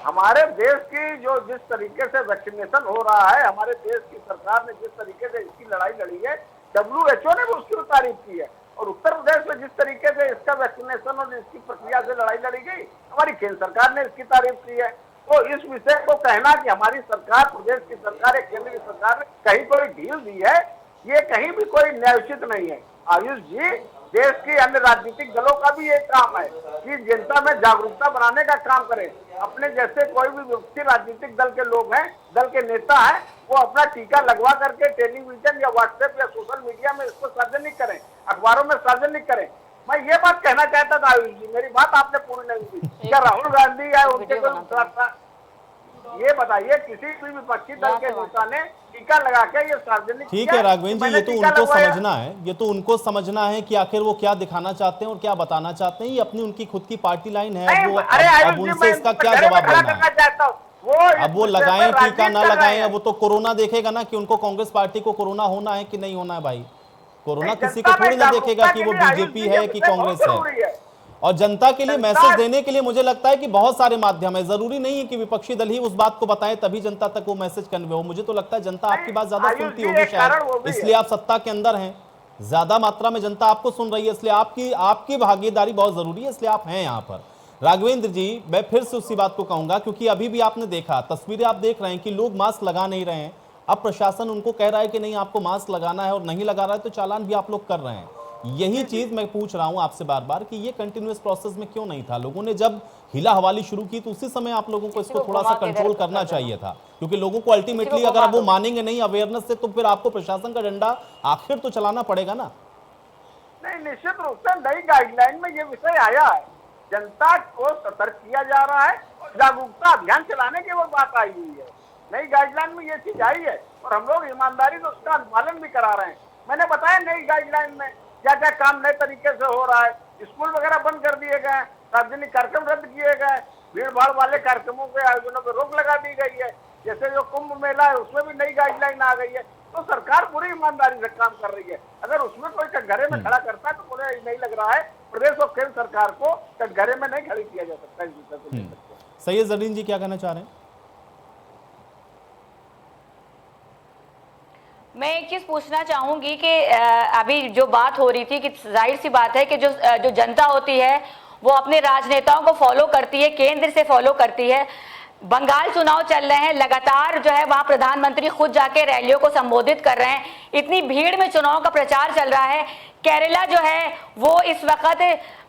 हमारे देश की जो जिस तरीके से वैक्सीनेशन हो रहा है, हमारे देश की सरकार ने जिस तरीके से इसकी लड़ाई लड़ी है, WHO ने भी उसकी तारीफ की है। और उत्तर प्रदेश में जिस तरीके से इसका वैक्सीनेशन और इसकी प्रक्रिया से लड़ाई लड़ी गई, हमारी केंद्र सरकार ने इसकी तारीफ की है। तो इस विषय को कहना कि हमारी सरकार, प्रदेश की सरकार या केंद्र की सरकार ने कहीं कोई ढील दी है, ये कहीं भी कोई न्यायोचित नहीं है। आयुष जी, देश की अन्य राजनीतिक दलों का भी ये काम है कि जनता में जागरूकता बनाने का काम करें। अपने जैसे कोई भी व्यक्ति राजनीतिक दल के लोग हैं, दल के नेता हैं, वो अपना टीका लगवा करके टेलीविजन या व्हाट्सएप या सोशल मीडिया में इसको सार्वजनिक करें, अखबारों में सार्वजनिक करें। मैं ये बात कहना चाहता था आयुष जी, मेरी बात आपने पूरी नहीं की। क्या राहुल गांधी या उनके कोई, ये बताइए, किसी भी विपक्षी दल के नेता ने टीका लगा के ये सार्वजनिक? ठीक है राघवेंद्र जी, ये तो उनको समझना है, ये तो उनको समझना है कि आखिर वो क्या दिखाना चाहते हैं और क्या बताना चाहते हैं। ये अपनी उनकी खुद की पार्टी लाइन है, वो अब उनसे इसका क्या जवाब देना है। अब वो लगाएं टीका ना लगाएं, अब वो तो कोरोना देखेगा ना कि उनको कांग्रेस पार्टी को कोरोना होना है कि नहीं होना है। भाई, कोरोना किसी को थोड़ी ना देखेगा कि वो बीजेपी है कि कांग्रेस है। और जनता के लिए मैसेज देने के लिए मुझे लगता है कि बहुत सारे माध्यम है, जरूरी नहीं है कि विपक्षी दल ही उस बात को बताए तभी जनता तक वो मैसेज कन्वे हो। मुझे तो लगता है जनता आपकी बात ज्यादा सुनती होगी शायद, इसलिए आप सत्ता के अंदर हैं, ज्यादा मात्रा में जनता आपको सुन रही है, इसलिए आपकी भागीदारी बहुत जरूरी है, इसलिए आप हैं यहाँ पर। राघवेंद्र जी, मैं फिर से उसी बात को कहूंगा, क्योंकि अभी भी आपने देखा, तस्वीरें आप देख रहे हैं कि लोग मास्क लगा नहीं रहे हैं। अब प्रशासन उनको कह रहा है कि नहीं आपको मास्क लगाना है, और नहीं लगा रहा है तो चालान भी आप लोग कर रहे हैं। यही चीज मैं पूछ रहा हूं आपसे बार बार कि ये कंटिन्यूअस प्रोसेस में क्यों नहीं था? लोगों ने जब हिला हवाली शुरू की तो उसी समय आप लोगों को इसको थोड़ा सा कंट्रोल करना चाहिए था, क्योंकि लोगों को अल्टीमेटली अगर आप वो मानेंगे नहीं अवेयरनेस से, तो फिर आपको प्रशासन का डंडा आखिर तो चलाना पड़ेगा ना। नहीं, निश्चित रूप से नई गाइडलाइन में ये विषय आया है, जनता को सतर्क किया जा रहा है और जागरूकता अभियान चलाने की वो बात आई हुई है। नई गाइडलाइन में ये चीज आई है और हम लोग ईमानदारी से उसका अनुपालन भी करा रहे हैं। मैंने बताया नई गाइडलाइन में क्या क्या काम नए तरीके से हो रहा है। स्कूल वगैरह बंद कर दिए गए, सार्वजनिक कार्यक्रम रद्द किए गए, भीड़ भाड़ वाले कार्यक्रमों के आयोजनों पर रोक लगा दी गई है। जैसे जो कुंभ मेला है उसमें भी नई गाइडलाइन आ गई है। तो सरकार पूरी ईमानदारी से काम कर रही है। अगर उसमें कोई कटघरे में खड़ा करता है तो मुझे नहीं लग रहा है प्रदेश और केंद्र सरकार को कटघरे में नहीं खड़ी किया जा सकता। सैयद जरीन जी क्या कहना चाह रहे हैं? मैं एक चीज पूछना चाहूंगी कि अभी जो बात हो रही थी कि जाहिर सी बात है कि जो जनता होती है वो अपने राजनेताओं को फॉलो करती है, केंद्र से फॉलो करती है। बंगाल चुनाव चल रहे हैं, लगातार जो है वहां प्रधानमंत्री खुद जाके रैलियों को संबोधित कर रहे हैं, इतनी भीड़ में चुनाव का प्रचार चल रहा है। केरला जो है वो इस वक्त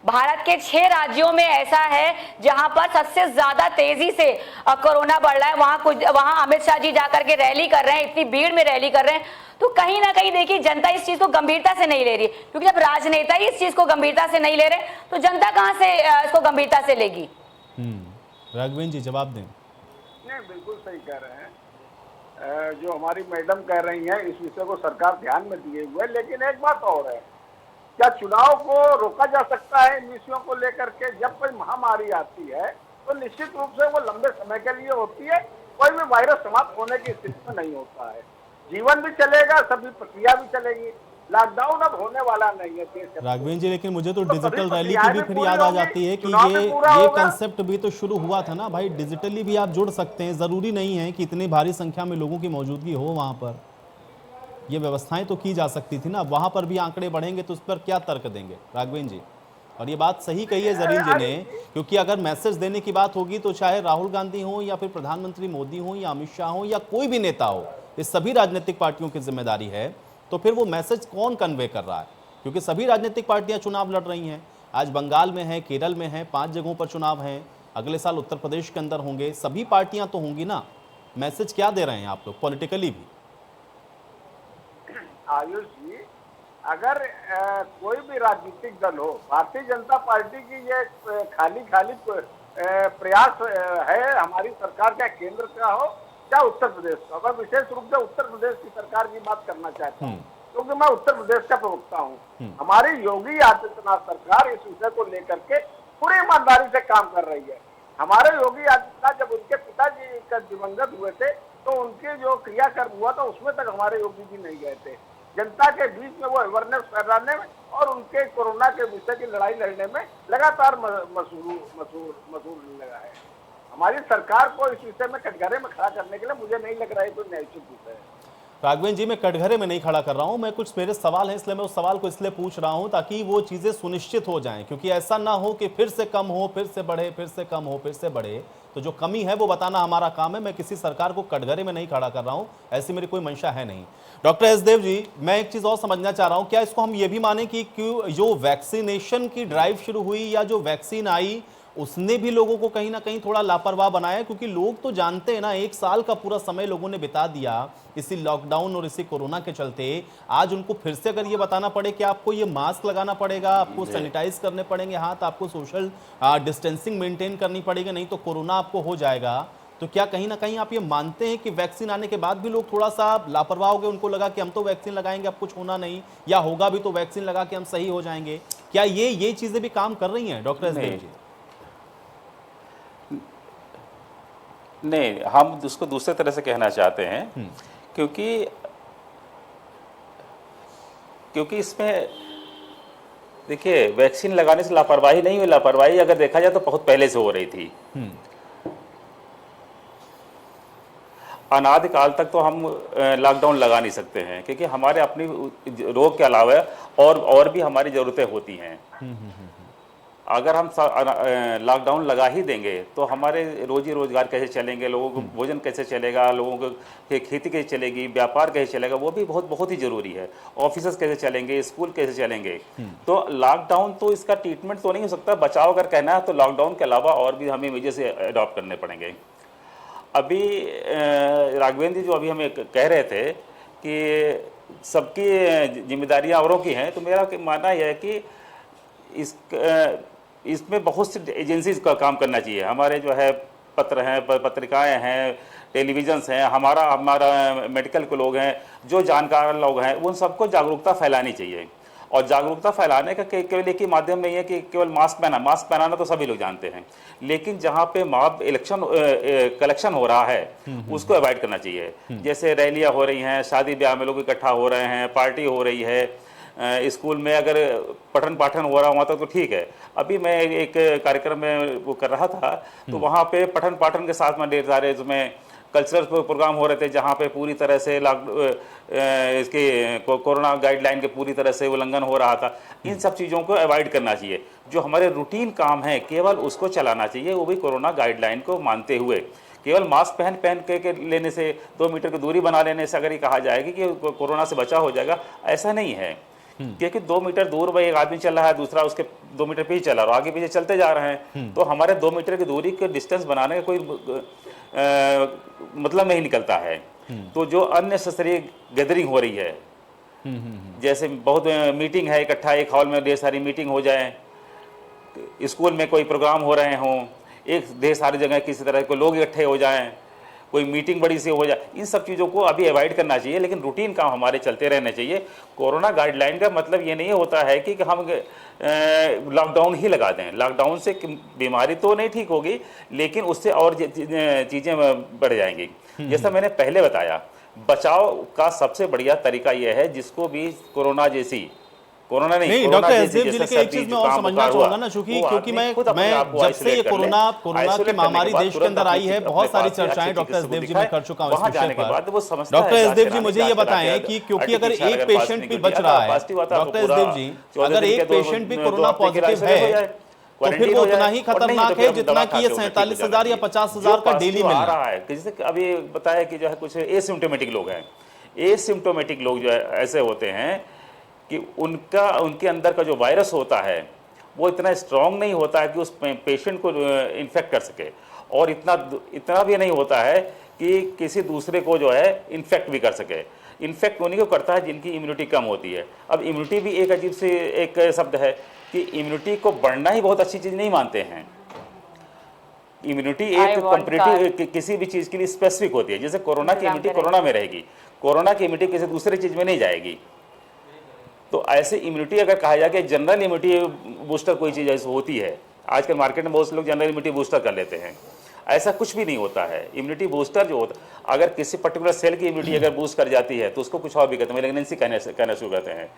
भारत के 6 राज्यों में ऐसा है जहां पर सबसे ज्यादा तेजी से कोरोना बढ़ रहा है। वहां अमित शाह जी जाकर के रैली कर रहे हैं, इतनी भीड़ में रैली कर रहे हैं। तो कहीं ना कहीं देखिए जनता इस चीज को गंभीरता से नहीं ले रही, क्योंकि जब राजनेता ही इस चीज को गंभीरता से नहीं ले रहे तो जनता कहां से इसको गंभीरता से लेगी? राघवेंद्र जी जवाब दें। नहीं, बिल्कुल सही कह रहे हैं जो हमारी मैडम कह रही हैं, इस विषय को सरकार ध्यान में दिए हुए। लेकिन एक बात और है, क्या चुनाव को रोका जा सकता है इन विषयों को लेकर के? जब कोई महामारी आती है तो निश्चित रूप से वो लंबे समय के लिए होती है कोई भी वायरस समाप्त होने की स्थिति में नहीं होता है। जीवन भी चलेगा, सभी प्रक्रिया भी चलेगी। लॉकडाउन अब होने वाला नहीं है देश में। राघवेंद्र जी, लेकिन मुझे तो तो डिजिटल सभी रैली की प्रक्रियाएं भी भी फिर पूरी याद आ होंगी, जाती है कि चुनाव भी पूरा ये होगा। कंसेप्ट भी तो शुरू हुआ था ना भाई, डिजिटली भी आप जुड़ सकते हैं, जरूरी नहीं है कि इतनी भारी संख्या में लोगों की मौजूदगी हो वहां पर। ये व्यवस्थाएं तो की जा सकती थी ना, वहां पर भी आंकड़े बढ़ेंगे तो उस पर क्या तर्क देंगे राघवेंद्र जी? और ये बात सही कही है जरीन जी ने, क्योंकि अगर मैसेज देने की बात होगी तो चाहे राहुल गांधी हो या फिर प्रधानमंत्री मोदी हो या अमित शाह हो या कोई भी नेता हो, ये सभी राजनीतिक पार्टियों की जिम्मेदारी है। तो फिर वो मैसेज कौन कन्वे कर रहा है? क्योंकि सभी राजनीतिक पार्टियां चुनाव लड़ रही हैं। आज बंगाल में है, केरल में है, 5 जगहों पर चुनाव हैं, अगले साल उत्तर प्रदेश के अंदर होंगे, सभी पार्टियां तो होंगी ना। मैसेज क्या दे रहे हैं आप लोग पॉलिटिकली भी? आयुष जी, अगर कोई भी राजनीतिक दल हो, भारतीय जनता पार्टी की ये खाली प्रयास है हमारी सरकार, चाहे केंद्र का हो चाहे उत्तर प्रदेश का। मैं विशेष रूप से उत्तर प्रदेश की सरकार की बात करना चाहता हूँ, क्योंकि मैं उत्तर प्रदेश का प्रवक्ता हूँ। हमारी योगी आदित्यनाथ सरकार इस विषय को लेकर के पूरी ईमानदारी से काम कर रही है। हमारे योगी आदित्यनाथ जब उनके पिताजी का दिवंगत हुए थे तो उनके जो क्रियाकर्म हुआ था उसमें तक हमारे योगी जी नहीं गए थे। जनता के बीच में वो अवेयरनेस फैलाने में और उनके कोरोना के विषय की लड़ाई लड़ने में लगातार मशहूर लगा है। हमारी सरकार को इस विषय में कटघरे में खड़ा करने के लिए मुझे नहीं लग रहा है कोई न्यायोचित विषय है। राघवेंद्र जी, मैं कटघरे में नहीं खड़ा कर रहा हूं, मैं कुछ मेरे सवाल हैं इसलिए मैं उस सवाल को इसलिए पूछ रहा हूं ताकि वो चीजें सुनिश्चित हो जाएं, क्योंकि ऐसा ना हो कि फिर से कम हो, फिर से बढ़े, फिर से कम हो, फिर से बढ़े। तो जो कमी है वो बताना हमारा काम है। मैं किसी सरकार को कटघरे में नहीं खड़ा कर रहा हूं, ऐसी मेरी कोई मंशा है नहीं। डॉक्टर एस देव जी, मैं एक चीज और समझना चाह रहा हूं, क्या इसको हम ये भी माने कि जो वैक्सीनेशन की ड्राइव शुरू हुई या जो वैक्सीन आई उसने भी लोगों को कहीं ना कहीं थोड़ा लापरवाह बनाया? क्योंकि लोग तो जानते हैं ना, 1 साल का पूरा समय लोगों ने बिता दिया इसी लॉकडाउन और इसी कोरोना के चलते। आज उनको फिर से अगर ये बताना पड़े कि आपको ये मास्क लगाना पड़ेगा, आपको सैनिटाइज करने पड़ेंगे हाथ, आपको सोशल डिस्टेंसिंग मेंटेन करनी पड़ेगी, नहीं तो कोरोना आपको हो जाएगा, तो क्या कहीं ना कहीं आप ये मानते हैं कि वैक्सीन आने के बाद भी लोग थोड़ा सा लापरवाह हो गए? उनको लगा कि हम तो वैक्सीन लगाएंगे अब कुछ होना नहीं, या होगा भी तो वैक्सीन लगा के हम सही हो जाएंगे। क्या ये चीजें भी काम कर रही हैं डॉक्टर एस देव जी? नहीं, हम उसको दूसरे तरह से कहना चाहते हैं, क्योंकि इसमें देखिए, वैक्सीन लगाने से लापरवाही नहीं हुई। लापरवाही अगर देखा जाए तो बहुत पहले से हो रही थी। अनादिकाल तक तो हम लॉकडाउन लगा नहीं सकते हैं, क्योंकि हमारे अपनी रोग के अलावा और भी हमारी ज़रूरतें होती हैं। अगर हम लॉकडाउन लगा ही देंगे तो हमारे रोजी रोजगार कैसे चलेंगे, लोगों को भोजन कैसे चलेगा, लोगों को खेती कैसे चलेगी, व्यापार कैसे चलेगा, वो भी बहुत ही ज़रूरी है। ऑफिस कैसे चलेंगे, स्कूल कैसे चलेंगे। तो लॉकडाउन तो इसका ट्रीटमेंट तो नहीं हो सकता। बचाव अगर कहना है तो लॉकडाउन के अलावा और भी हमें वजह से अडॉप्ट करने पड़ेंगे। अभी राघवेंद्र जी जो अभी हमें कह रहे थे कि सबकी जिम्मेदारियां औरों की हैं, तो मेरा मानना यह है कि इसमें बहुत सी एजेंसीज का काम करना चाहिए। हमारे जो है पत्र हैं, पत्रिकाएं हैं, टेलीविजन्स हैं, हमारा मेडिकल के लोग हैं, जो जानकार लोग हैं, उन सबको जागरूकता फैलानी चाहिए। और जागरूकता फैलाने का केवल एक ही माध्यम नहीं है कि केवल मास्क पहनाना तो सभी लोग जानते हैं, लेकिन जहाँ पे मॉब कलेक्शन हो रहा है उसको अवॉइड करना चाहिए। जैसे रैलियाँ हो रही हैं, शादी ब्याह में लोग इकट्ठा हो रहे हैं, पार्टी हो रही है, स्कूल में अगर पठन पाठन हो रहा हुआ तो ठीक है। अभी मैं एक कार्यक्रम में वो कर रहा था, तो वहाँ पे पठन पाठन के साथ में ढेर सारे इसमें कल्चरल प्रोग्राम हो रहे थे, जहाँ पे पूरी तरह से इसके कोरोना गाइडलाइन के पूरी तरह से उल्लंघन हो रहा था। इन सब चीज़ों को अवॉइड करना चाहिए। जो हमारे रूटीन काम है केवल उसको चलाना चाहिए, वो भी कोरोना गाइडलाइन को मानते हुए। केवल मास्क पहन के लेने से, 2 मीटर की दूरी बना लेने से अगर ये कहा जाएगा कि कोरोना से बचाव हो जाएगा, ऐसा नहीं है। क्योंकि 2 मीटर दूर भाई एक आदमी चल रहा है, दूसरा उसके 2 मीटर पीछे चला रहा है, आगे पीछे चलते जा रहे हैं, तो हमारे 2 मीटर की दूरी के डिस्टेंस बनाने का कोई मतलब नहीं निकलता है। तो जो अननेसेसरी गैदरिंग हो रही है, जैसे बहुत मीटिंग है इकट्ठा, एक हॉल में ढेर सारी मीटिंग हो जाए, स्कूल में कोई प्रोग्राम हो रहे हों, एक ढेर सारी जगह किसी तरह के लोग इकट्ठे हो जाएं, कोई मीटिंग बड़ी सी हो जाए, इन सब चीज़ों को अभी अवॉइड करना चाहिए, लेकिन रूटीन काम हमारे चलते रहने चाहिए। कोरोना गाइडलाइन का मतलब ये नहीं होता है कि हम लॉकडाउन ही लगा दें। लॉकडाउन से बीमारी तो नहीं ठीक होगी, लेकिन उससे और चीज़ें बढ़ जाएंगी। जैसा मैंने पहले बताया, बचाव का सबसे बढ़िया तरीका यह है, जिसको भी कोरोना नहीं डॉक्टर एसदेव जी, लेकिन एक चीज मैं और समझना चाहूंगा ना, क्योंकि मैं जब से ये कोरोना की महामारी देश के अंदर आई है, बहुत सारी चर्चाएं डॉक्टर एसदेव जी मैं कर चुका हूं इस विषय पर। डॉक्टर एसदेव जी, मुझे ये बताएं कि क्योंकि अगर एक पेशेंट भी बच रहा है, डॉक्टर एसदेव जी, अगर एक पेशेंट भी कोरोना पॉजिटिव है तो फिर वो उतना ही खतरनाक है जितना कि ये 47,000 या 50,000 का डेली मिल रहा है। जैसे अभी बताया कि जो है कुछ एसिम्प्टोमेटिक लोग हैं, एसिम्प्टोमेटिक लोग जो है ऐसे होते हैं कि उनके अंदर का जो वायरस होता है वो इतना स्ट्रांग नहीं होता है कि उस पेशेंट को इन्फेक्ट कर सके, और इतना भी नहीं होता है कि किसी दूसरे को जो है इन्फेक्ट भी कर सके। इन्फेक्ट उन्हीं को करता है जिनकी इम्यूनिटी कम होती है। अब इम्यूनिटी भी एक अजीब से एक शब्द है कि इम्यूनिटी को बढ़ना ही बहुत अच्छी चीज़ नहीं मानते हैं। इम्यूनिटी एक कंपैरेटिव किसी भी चीज़ के लिए स्पेसिफिक होती है। जैसे कोरोना की इम्यूनिटी कोरोना में रहेगी, कोरोना की इम्यूनिटी किसी दूसरे चीज़ में नहीं जाएगी। तो ऐसे इम्यूनिटी अगर कहा जाए कि जनरल इम्यूनिटी बूस्टर कोई चीज़ ऐसी होती है, आजकल मार्केट में बहुत से लोग जनरल इम्यूनिटी बूस्टर कर लेते हैं, ऐसा कुछ भी नहीं होता है। इम्यूनिटी बूस्टर जो होता, अगर किसी पर्टिकुलर सेल की इम्यूनिटी अगर बूस्ट कर जाती है तो उसको कुछ और भी कहते हैं, मेलिग्नेंसी कहना शुरू करते हैं।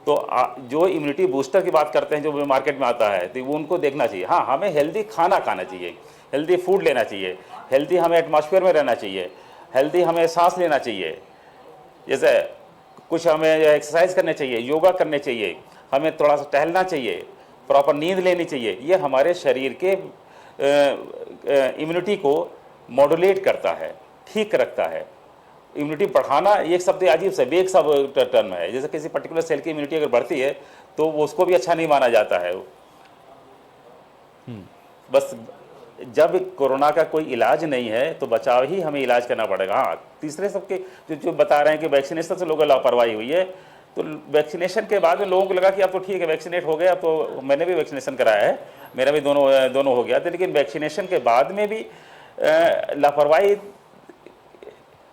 तो जो इम्यूनिटी बूस्टर की बात करते हैं जो मार्केट में आता है, तो वो उनको देखना चाहिए। हाँ, हमें हेल्दी खाना खाना चाहिए, हेल्दी फूड लेना चाहिए, हेल्दी हमें एटमॉस्फेयर में रहना चाहिए, हेल्दी हमें सांस लेना चाहिए, जैसे कुछ हमें एक्सरसाइज करने चाहिए, योगा करने चाहिए, हमें थोड़ा सा टहलना चाहिए, प्रॉपर नींद लेनी चाहिए। ये हमारे शरीर के इम्यूनिटी को मॉड्यूलेट करता है, ठीक रखता है। इम्यूनिटी बढ़ाना ये शब्द अजीब सा बेक सा टर्म है। जैसे किसी पर्टिकुलर सेल की इम्यूनिटी अगर बढ़ती है तो वो उसको भी अच्छा नहीं माना जाता है। बस जब कोरोना का कोई इलाज नहीं है तो बचाव ही हमें इलाज करना पड़ेगा। हाँ, तीसरे सबके जो बता रहे हैं कि वैक्सीनेशन से लोगों को लापरवाही हुई है, तो वैक्सीनेशन के बाद में लोगों को लगा कि अब तो ठीक है वैक्सीनेट हो गया, तो मैंने भी वैक्सीनेशन कराया है, मेरा भी दोनों हो गया था। लेकिन वैक्सीनेशन के बाद में भी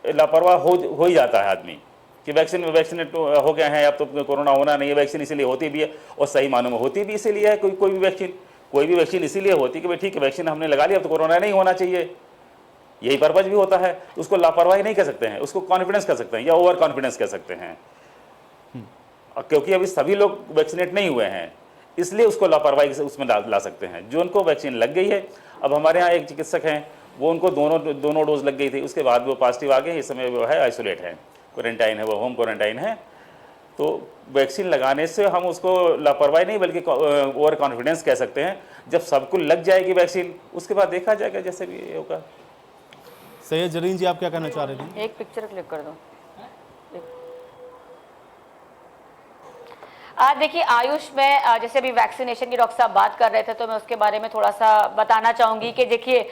लापरवाह हो ही जाता है आदमी कि वैक्सीनेट हो गए हैं, अब तो कोरोना होना नहीं है। वैक्सीन इसीलिए होती भी है और सही मानों में होती भी इसीलिए है। कोई भी वैक्सीन इसीलिए होती है कि भाई ठीक है वैक्सीन हमने लगा लिया अब तो कोरोना नहीं होना चाहिए, यही पर्पज भी होता है। उसको लापरवाही नहीं कह सकते हैं, उसको कॉन्फिडेंस कह सकते हैं या ओवर कॉन्फिडेंस कह सकते हैं। क्योंकि अभी सभी लोग वैक्सीनेट नहीं हुए हैं, इसलिए उसको लापरवाही से उसमें ला सकते हैं। जो उनको वैक्सीन लग गई है, अब हमारे यहाँ एक चिकित्सक हैं, वो उनको दोनों डोज लग गई थी, उसके बाद वो पॉजिटिव आ गए, इस समय वो है आइसोलेट है, क्वारंटाइन है, वो होम क्वारंटाइन है। तो वैक्सीन लगाने से हम उसको लापरवाही नहीं बल्कि ओवर कॉन्फिडेंस कह सकते हैं। जब सबको लग जाएगी वैक्सीन उसके बाद देखा जाएगा जैसे भी होगा। सैयद जरीन जी, आप क्या कहना चाह रहे थे? एक पिक्चर क्लिक कर दो। देखिए आयुष में जैसे अभी वैक्सीनेशन की डॉक्टर साहब बात कर रहे थे तो मैं उसके बारे में थोड़ा सा बताना चाहूंगी कि देखिए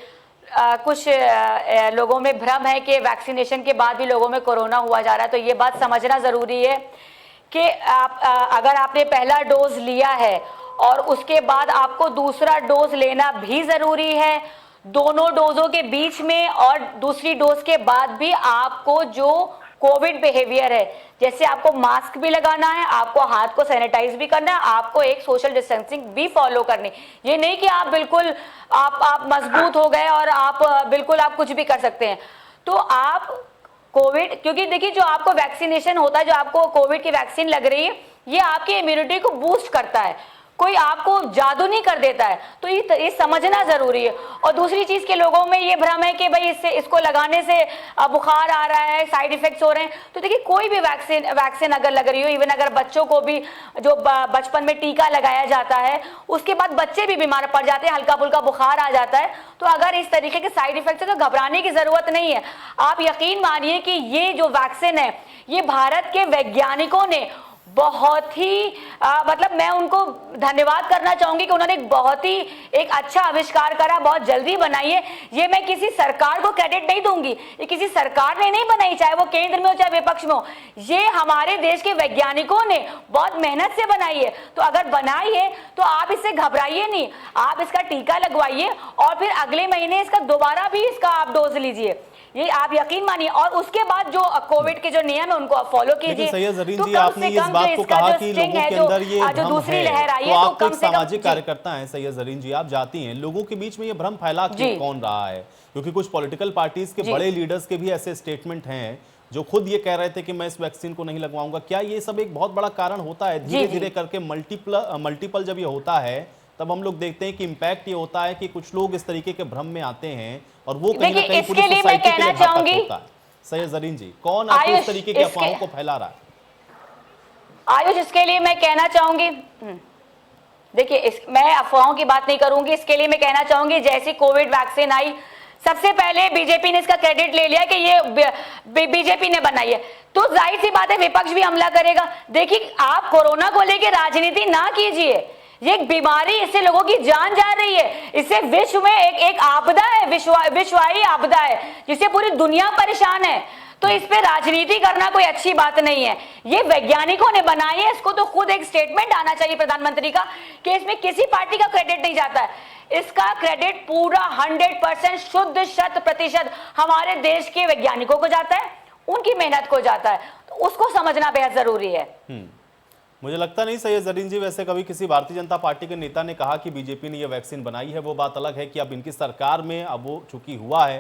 कुछ लोगों में भ्रम है कि वैक्सीनेशन के बाद भी लोगों में कोरोना हुआ जा रहा है। तो ये बात समझना ज़रूरी है कि अगर आपने पहला डोज लिया है और उसके बाद आपको दूसरा डोज लेना भी ज़रूरी है। दोनों डोजों के बीच में और दूसरी डोज के बाद भी आपको जो कोविड बिहेवियर है, जैसे आपको मास्क भी लगाना है, आपको हाथ को सैनिटाइज भी करना है, आपको एक सोशल डिस्टेंसिंग भी फॉलो करनी। ये नहीं कि आप बिल्कुल आप मजबूत हो गए और आप बिल्कुल आप कुछ भी कर सकते हैं। तो आप कोविड, क्योंकि देखिए जो आपको वैक्सीनेशन होता है, जो आपको कोविड की वैक्सीन लग रही है, ये आपकी इम्यूनिटी को बूस्ट करता है, कोई आपको जादू नहीं कर देता है। तो ये समझना जरूरी है। और दूसरी चीज के लोगों में ये भ्रम है कि भाई इसको लगाने से बुखार आ रहा है, साइड इफेक्ट्स हो रहे हैं। तो देखिए कोई भी वैक्सीन अगर लग रही हो, इवन अगर बच्चों को भी जो बचपन में टीका लगाया जाता है उसके बाद बच्चे भी बीमार पड़ जाते हैं, हल्का फुल्का बुखार आ जाता है। तो अगर इस तरीके के साइड इफेक्ट्स है तो घबराने की जरूरत नहीं है। आप यकीन मानिए कि ये जो वैक्सीन है ये भारत के वैज्ञानिकों ने बहुत ही मतलब मैं उनको धन्यवाद करना चाहूंगी कि उन्होंने बहुत ही एक अच्छा आविष्कार करा, बहुत जल्दी बनाई है। ये मैं किसी सरकार को क्रेडिट नहीं दूंगी, ये किसी सरकार ने नहीं बनाई, चाहे वो केंद्र में हो चाहे विपक्ष में हो। ये हमारे देश के वैज्ञानिकों ने बहुत मेहनत से बनाई है। तो अगर बनाई है तो आप इससे घबराइए नहीं, आप इसका टीका लगवाइए और फिर अगले महीने इसका दोबारा भी इसका आप डोज लीजिए। ये आप यकीन मानिए। और उसके बाद जो कोविड के जो नियम है उनको आप फॉलो कीजिए। लेकिन सैयद जरीन तो जी, कम आपने से इस कम बात जो को इसका कहा जो कि स्टिंग लोगों है, के जो अंदर ये जो भ्रम दूसरी है, लहर आई तो है, तो आप तो कम एक से कम सामाजिक जी। कार्यकर्ता हैं सैयद जरीन जी, आप जाती हैं, लोगों के बीच में ये भ्रम फैला जी। कौन रहा है? क्योंकि कुछ पॉलिटिकल पार्टीज के जी। बड़े लीडर्स के भी ऐसे स्टेटमेंट हैं जो खुद ये कह रहे थे कि मैं इस वैक्सीन को नहीं लगवाऊंगा। क्या ये सब एक बहुत बड़ा कारण होता है? धीरे धीरे करके मल्टीपल जब ये होता है तब हम लोग देखते हैं कि इम्पैक्ट ये होता है कि कुछ लोग इस तरीके के भ्रम में आते हैं और वो कहीं ना कहीं पूरी सोसाइटी के लिए घातक होता है। सैयद जरीन जी, कौन आपको इस तरीके की अफवाहों को फैला रहा है? आयुष, इसके लिए मैं कहना चाहूंगी, देखिए मैं अफवाहों की बात नहीं करूंगी। इसके लिए मैं कहना चाहूंगी, जैसी कोविड वैक्सीन आई सबसे पहले बीजेपी ने इसका क्रेडिट ले लिया कि ये बीजेपी ने बनाई है, तो जाहिर सी बात है विपक्ष भी हमला करेगा। देखिए, आप कोरोना को लेकर राजनीति ना कीजिए, ये एक बीमारी, इससे लोगों की जान जा रही है, इससे विश्व में एक आपदा है, विश्वाई आपदा है जिससे पूरी दुनिया परेशान है। तो इस पे राजनीति करना कोई अच्छी बात नहीं है। ये वैज्ञानिकों ने बनाई है, इसको तो खुद एक स्टेटमेंट आना चाहिए प्रधानमंत्री का कि इसमें किसी पार्टी का क्रेडिट नहीं जाता है। इसका क्रेडिट पूरा 100% शुद्ध 100% हमारे देश के वैज्ञानिकों को जाता है, उनकी मेहनत को जाता है, तो उसको समझना बेहद जरूरी है। मुझे लगता नहीं सैयद जरीन जी, वैसे कभी किसी भारतीय जनता पार्टी के नेता ने कहा कि बीजेपी ने ये वैक्सीन बनाई है। वो बात अलग है कि अब इनकी सरकार में अब वो चूंकि हुआ है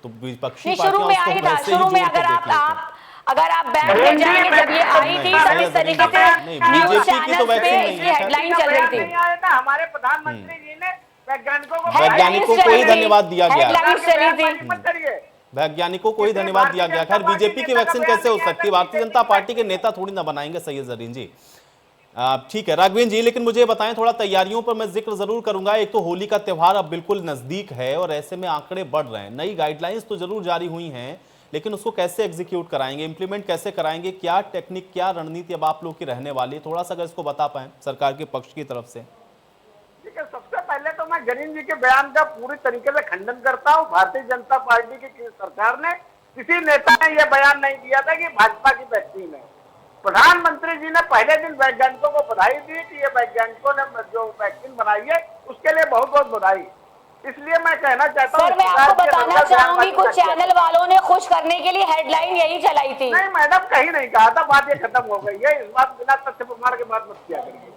तो विपक्षी शुरू में आई था, शुरू में अगर आप बैंक में जाएंगे जब ये आई थी तब इस तरीके से न्यूज़ चैनल्स पे इसकी हेडलाइन चल रही थी। हमारे प्रधानमंत्री जी ने वैज्ञानिकों को ही धन्यवाद दिया गया, हेडलाइन चली थी, वैज्ञानिकों को ही धन्यवाद दिया गया। खैर, बीजेपी की वैक्सीन कैसे हो सकती है? भारतीय जनता पार्टी के नेता थोड़ी ना बनाएंगे सैयद जरीन जी। ठीक है राघवेंद्र जी, लेकिन मुझे बताएं, थोड़ा तैयारियों पर मैं जिक्र जरूर करूंगा। एक तो होली का त्यौहार अब बिल्कुल नजदीक है और ऐसे में आंकड़े बढ़ रहे हैं। नई गाइडलाइंस तो जरूर जारी हुई हैं, लेकिन उसको कैसे एग्जीक्यूट कराएंगे, इंप्लीमेंट कैसे कराएंगे, क्या टेक्निक, क्या रणनीति अब आप लोग की रहने वाली है? थोड़ा सा अगर इसको बता पाएं सरकार के पक्ष की तरफ से। देखिए, सबसे पहले तो मैं जरीन जी के बयान का पूरी तरीके से खंडन करता हूँ। भारतीय जनता पार्टी की सरकार ने, किसी नेता ने यह बयान नहीं दिया था कि भाजपा की वैक्सीन है। प्रधानमंत्री जी ने पहले दिन वैज्ञानिकों को बधाई दी कि ये वैज्ञानिकों ने जो वैक्सीन बनाई है उसके लिए बहुत बहुत बधाई। इसलिए मैं कहना चाहता हूँ, सर मैं आपको बताना चाहूंगी, कुछ चैनल वालों ने खुश करने के लिए हेडलाइन यही चलाई थी। नहीं मैडम, कहीं नहीं कहा था, बात ये खत्म हो गई है। इस बात बिना तथ्य प्रमाण के बात मत किया करिए।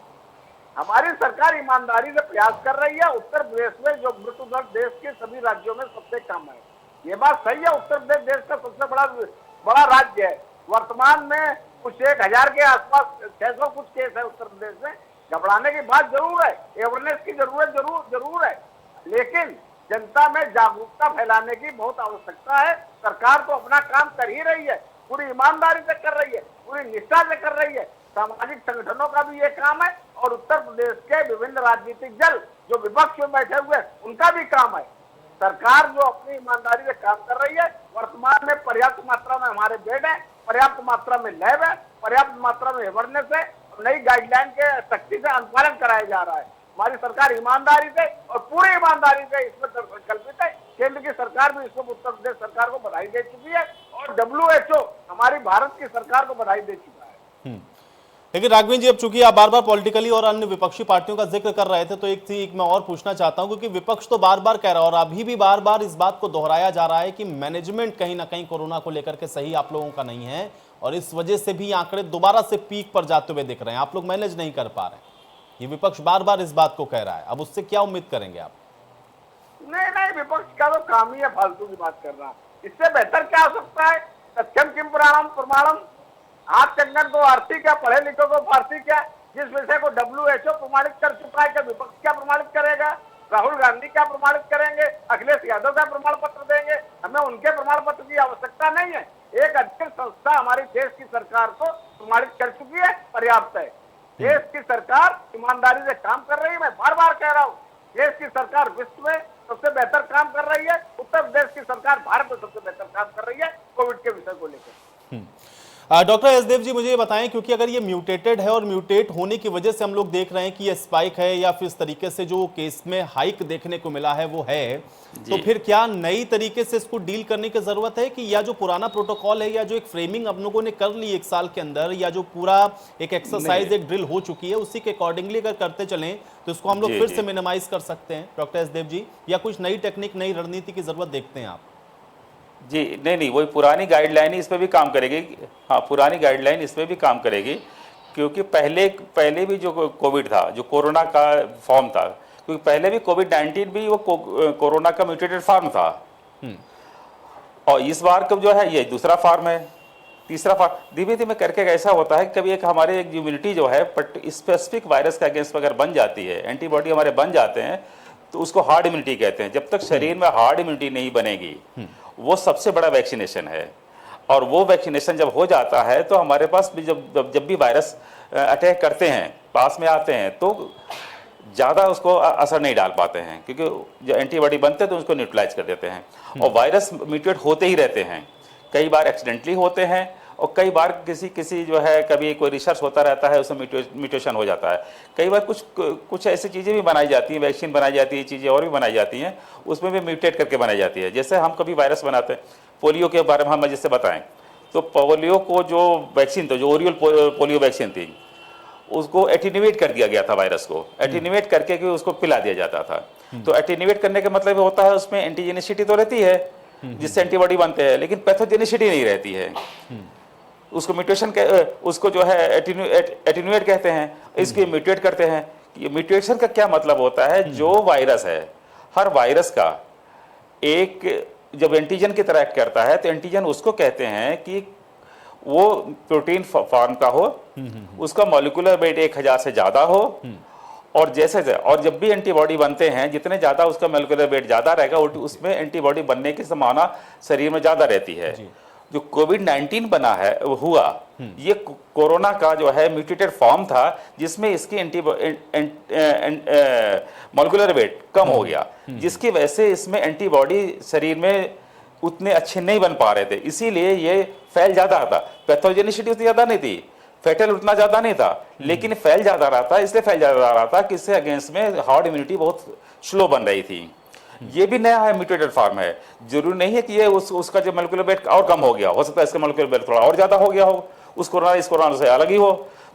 हमारी सरकार ईमानदारी से प्रयास कर रही है। उत्तर प्रदेश में जो मृत्यु दर देश के सभी राज्यों में सबसे कम है, ये बात सही है। उत्तर प्रदेश देश का सबसे बड़ा राज्य है। वर्तमान में कुछ 1000 के आसपास 600 कुछ केस है उत्तर प्रदेश में। घबराने की बात जरूर है, अवेयरनेस की जरूरत जरूर है, लेकिन जनता में जागरूकता फैलाने की बहुत आवश्यकता है। सरकार तो अपना काम कर ही रही है, पूरी ईमानदारी से कर रही है, पूरी निष्ठा से कर रही है। सामाजिक संगठनों का भी ये काम है और उत्तर प्रदेश के विभिन्न राजनीतिक दल जो विपक्ष में बैठे हुए उनका भी काम है। सरकार जो अपनी ईमानदारी से काम कर रही है, वर्तमान में पर्याप्त मात्रा में हमारे बेड है, पर्याप्त मात्रा में लैब है, पर्याप्त मात्रा में अवेयरनेस है, नई गाइडलाइन के सख्ती से अनुपालन कराया जा रहा है। हमारी सरकार ईमानदारी से और पूरी ईमानदारी से इसमें संकल्पित है। केंद्र की सरकार भी इसको उत्तर प्रदेश सरकार को बधाई दे चुकी है और WHO हमारी भारत की सरकार को बधाई दे चुका है। लेकिन राघवेंद्र जी, अब चूंकि आप बार बार पॉलिटिकली और अन्य विपक्षी पार्टियों का जिक्र कर रहे थे, तो एक मैं और पूछना चाहता हूं, क्योंकि विपक्ष तो बार बार कह रहा है और अभी भी बार बार इस बात को दोहराया जा रहा है कि मैनेजमेंट कहीं ना कहीं कोरोना को लेकर के सही आप लोगों का नहीं है और इस वजह से भी आंकड़े दोबारा से पीक पर जाते हुए दिख रहे हैं। आप लोग मैनेज नहीं कर पा रहे हैं, ये विपक्ष बार बार इस बात को कह रहा है। अब उससे क्या उम्मीद करेंगे आप? नहीं, विपक्ष का तो काम ही है फालतू की बात करना। इससे बेहतर क्या हो सकता है? सत्यम किम पुराणम प्रमाणम। आप चंदन को आरती क्या, पढ़े लिखो को फारसी क्या? जिस विषय को WHO प्रमाणित कर चुका है, क्या विपक्ष क्या प्रमाणित करेगा? राहुल गांधी क्या प्रमाणित करेंगे? अखिलेश यादव क्या प्रमाण पत्र देंगे? हमें उनके प्रमाण पत्र की आवश्यकता नहीं है। एक अधिकृत संस्था हमारी देश की सरकार को प्रमाणित कर चुकी है, पर्याप्त है। देश की सरकार ईमानदारी से काम कर रही है। मैं बार बार कह रहा हूँ, देश की सरकार विश्व में सबसे बेहतर काम कर रही है। उत्तर प्रदेश की सरकार भारत में सबसे बेहतर काम कर रही है कोविड के विषय को लेकर। डॉक्टर एसदेव जी, मुझे ये बताएं, क्योंकि अगर ये म्यूटेटेड है और म्यूटेट होने की वजह से हम लोग देख रहे हैं कि ये स्पाइक है या फिर इस तरीके से जो केस में हाइक देखने को मिला है वो है, तो फिर क्या नई तरीके से इसको डील करने की जरूरत है कि या जो पुराना प्रोटोकॉल है या जो एक फ्रेमिंग हम लोगों ने कर ली 1 साल के अंदर, या जो पूरा एक एक्सरसाइज एक ड्रिल हो चुकी है उसी के अकॉर्डिंगली अगर करते चलें तो इसको हम लोग फिर से मिनिमाइज कर सकते हैं डॉक्टर एसदेव जी, या कुछ नई टेक्निक, नई रणनीति की जरूरत देखते हैं आप? जी नहीं, वही पुरानी गाइडलाइन ही इस पर भी काम करेगी। हाँ, पुरानी गाइडलाइन इस पर भी काम करेगी, क्योंकि पहले भी जो कोविड था, जो कोरोना का फॉर्म था, क्योंकि पहले भी कोविड-19 भी वो कोरोना का म्यूटेटेड फॉर्म था, और इस बार का जो है ये दूसरा फॉर्म है, तीसरा फॉर्म। धीमे धीमे करके ऐसा होता है कभी एक हमारे एक इम्यूनिटी जो है स्पेसिफिक वायरस के अगेंस्ट अगर बन जाती है, एंटीबॉडी हमारे बन जाते हैं, तो उसको हार्ड इम्यूनिटी कहते हैं। जब तक शरीर में हार्ड इम्यूनिटी नहीं बनेगी, वो सबसे बड़ा वैक्सीनेशन है। और वो वैक्सीनेशन जब हो जाता है तो हमारे पास भी जब भी वायरस अटैक करते हैं, पास में आते हैं, तो ज़्यादा उसको असर नहीं डाल पाते हैं, क्योंकि जो एंटीबॉडी बनते हैं तो उसको न्यूट्रलाइज कर देते हैं। और वायरस म्यूटेट होते ही रहते हैं, कई बार एक्सीडेंटली होते हैं, और कई बार किसी जो है कभी कोई रिसर्च होता रहता है, उसमें म्यूटेशन हो जाता है। कई बार कुछ ऐसी चीज़ें भी बनाई जाती हैं, वैक्सीन बनाई जाती है, चीज़ें और भी बनाई जाती हैं, उसमें भी म्यूटेट करके बनाई जाती है। जैसे हम कभी वायरस बनाते हैं, पोलियो के बारे में हम जिससे बताएं, तो पोलियो को जो वैक्सीन थी, जो ओरियल पोलियो वैक्सीन थी, उसको एटीन्यूएट कर दिया गया था, वायरस को एटीन्यूएट करके कि उसको पिला दिया जाता था। तो एटीन्यूएट करने का मतलब होता है उसमें एंटीजेनिसिटी तो रहती है, जिससे एंटीबॉडी बनते हैं, लेकिन पैथोजेनिसिटी नहीं रहती है। उसको म्यूटेशन उसको जो है एटीन्यूएट कहते हैं, इसको म्यूटेट करते हैं। ये म्यूटेशन का क्या मतलब होता है? जो वायरस है, हर वायरस का एक जब एंटीजन की तरह एक्ट करता है, तो एंटीजन उसको कहते हैं कि वो प्रोटीन फॉर्म का हो, उसका मॉलिक्यूलर वेट 1000 से ज्यादा हो, और और जब भी एंटीबॉडी बनते हैं, जितने ज्यादा उसका मॉलिक्यूलर वेट ज्यादा रहेगा, उसमें एंटीबॉडी बनने की संभावना शरीर में ज्यादा रहती है। जो कोविड-19 बना है हुआ, ये कोरोना का जो है म्यूटेटेड फॉर्म था, जिसमें इसकी मॉलिक्यूलर वेट कम हो गया, जिसकी वजह से इसमें एंटीबॉडी शरीर में उतने अच्छे नहीं बन पा रहे थे, इसीलिए ये फैल ज्यादा था। पैथोजेनिसिटी उतनी ज्यादा नहीं थी, फैटल उतना ज्यादा नहीं था, लेकिन फैल ज्यादा रहा था। इसलिए फैल ज्यादा रहा था कि इससे अगेंस्ट में हार्ड इम्यूनिटी बहुत स्लो बन रही थी। ये भी नया है, म्यूटेटेड फॉर्म है। जरूरी नहीं है कि ये उसका जो मॉलिक्यूलर वेट और कम हो गया, हो सकता है इसका मॉलिक्यूलर वेट थोड़ा और ज्यादा हो गया हो, इस कोरोना से अलग ही हो।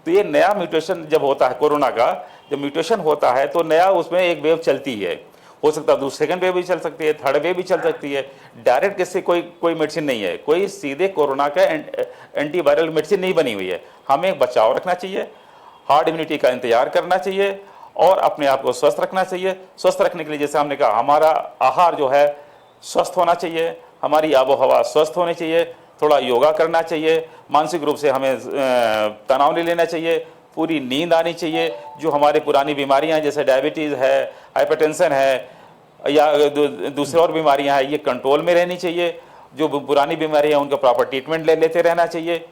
तो ये नया म्यूटेशन जब होता है, कोरोना का जब म्यूटेशन होता है, तो नया उसमें एक वेव चलती है। हो सकता है सेकंड वेव भी चल सकती है, थर्ड वेव भी चल सकती है। डायरेक्ट किससे कोई मेडिसिन नहीं है, कोई सीधे कोरोना का एंटीवायरल मेडिसिन नहीं बनी हुई है। हमें बचाव रखना चाहिए, हार्ड इम्यूनिटी का इंतजार करना चाहिए, और अपने आप को स्वस्थ रखना चाहिए। स्वस्थ रखने के लिए जैसे हमने कहा, हमारा आहार जो है स्वस्थ होना चाहिए, हमारी आबो हवा स्वस्थ होनी चाहिए, थोड़ा योगा करना चाहिए, मानसिक रूप से हमें तनाव नहीं लेना चाहिए, पूरी नींद आनी चाहिए। जो हमारी पुरानी बीमारियां हैं, जैसे डायबिटीज़ है, हाइपरटेंशन है, या दूसरी और बीमारियां हैं, ये कंट्रोल में रहनी चाहिए। जो पुरानी बीमारियां हैं, उनका प्रॉपर ट्रीटमेंट लेते रहना चाहिए।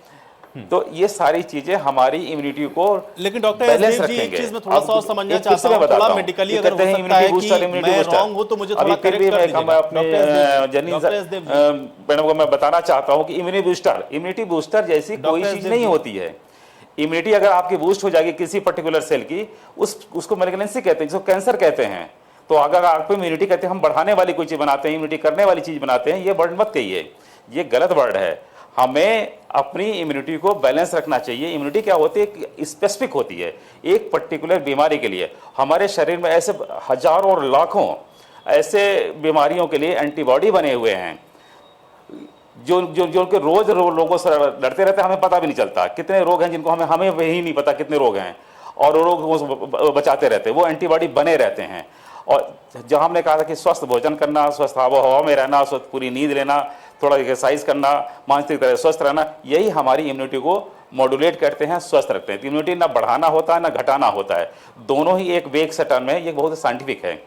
तो ये सारी चीजें हमारी इम्यूनिटी को लेकिन डॉक्टर बैलेंस जी, एक रखेंगे। चीज में थोड़ा सा और समझना चाहता हूं, थोड़ा मेडिकली अगर हो सकता है कि मैं रॉन्ग हूं, तो मुझे थोड़ा करेक्ट कर दीजिएगा। मैं अपने मैडम को मैं बताना चाहता हूं कि इम्यूनिटी बूस्टर जैसी कोई चीज नहीं होती है। इम्यूनिटी अगर आपकी बूस्ट हो जाएगी किसी पर्टिकुलर सेल की, उसको मैलिग्नेंसी कहते हैं, जिसको कैंसर कहते हैं। तो अगर आपको इम्यूनिटी कहते हैं, हम बढ़ाने वाली कोई चीज बनाते हैं, इम्यूनिटी करने वाली चीज बनाते हैं, ये वर्ड मत कहिए, ये गलत वर्ड है। हमें अपनी इम्यूनिटी को बैलेंस रखना चाहिए। इम्यूनिटी क्या होती है? स्पेसिफिक होती है एक पर्टिकुलर बीमारी के लिए। हमारे शरीर में ऐसे हजारों और लाखों ऐसे बीमारियों के लिए एंटीबॉडी बने हुए हैं, जो के रोज लोगों से लड़ते रहते हैं, हमें पता भी नहीं चलता कितने रोग हैं जिनको हमें वही नहीं पता कितने रोग हैं, और रोग बचाते रहते हैं, वो एंटीबॉडी बने रहते हैं। और जहाँ हमने कहा था कि स्वस्थ भोजन करना, स्वस्थ आबो हवा में रहना, स्वस्थ पूरी नींद लेना, थोड़ा एक्सरसाइज करना, मानसिक तरह स्वस्थ रहना, यही हमारी इम्यूनिटी को मॉड्यूलेट करते हैं, स्वस्थ रखते हैं। इम्यूनिटी ना बढ़ाना होता है ना घटाना होता है, दोनों ही एक वेग से टर्म है। ये बहुत साइंटिफिक है।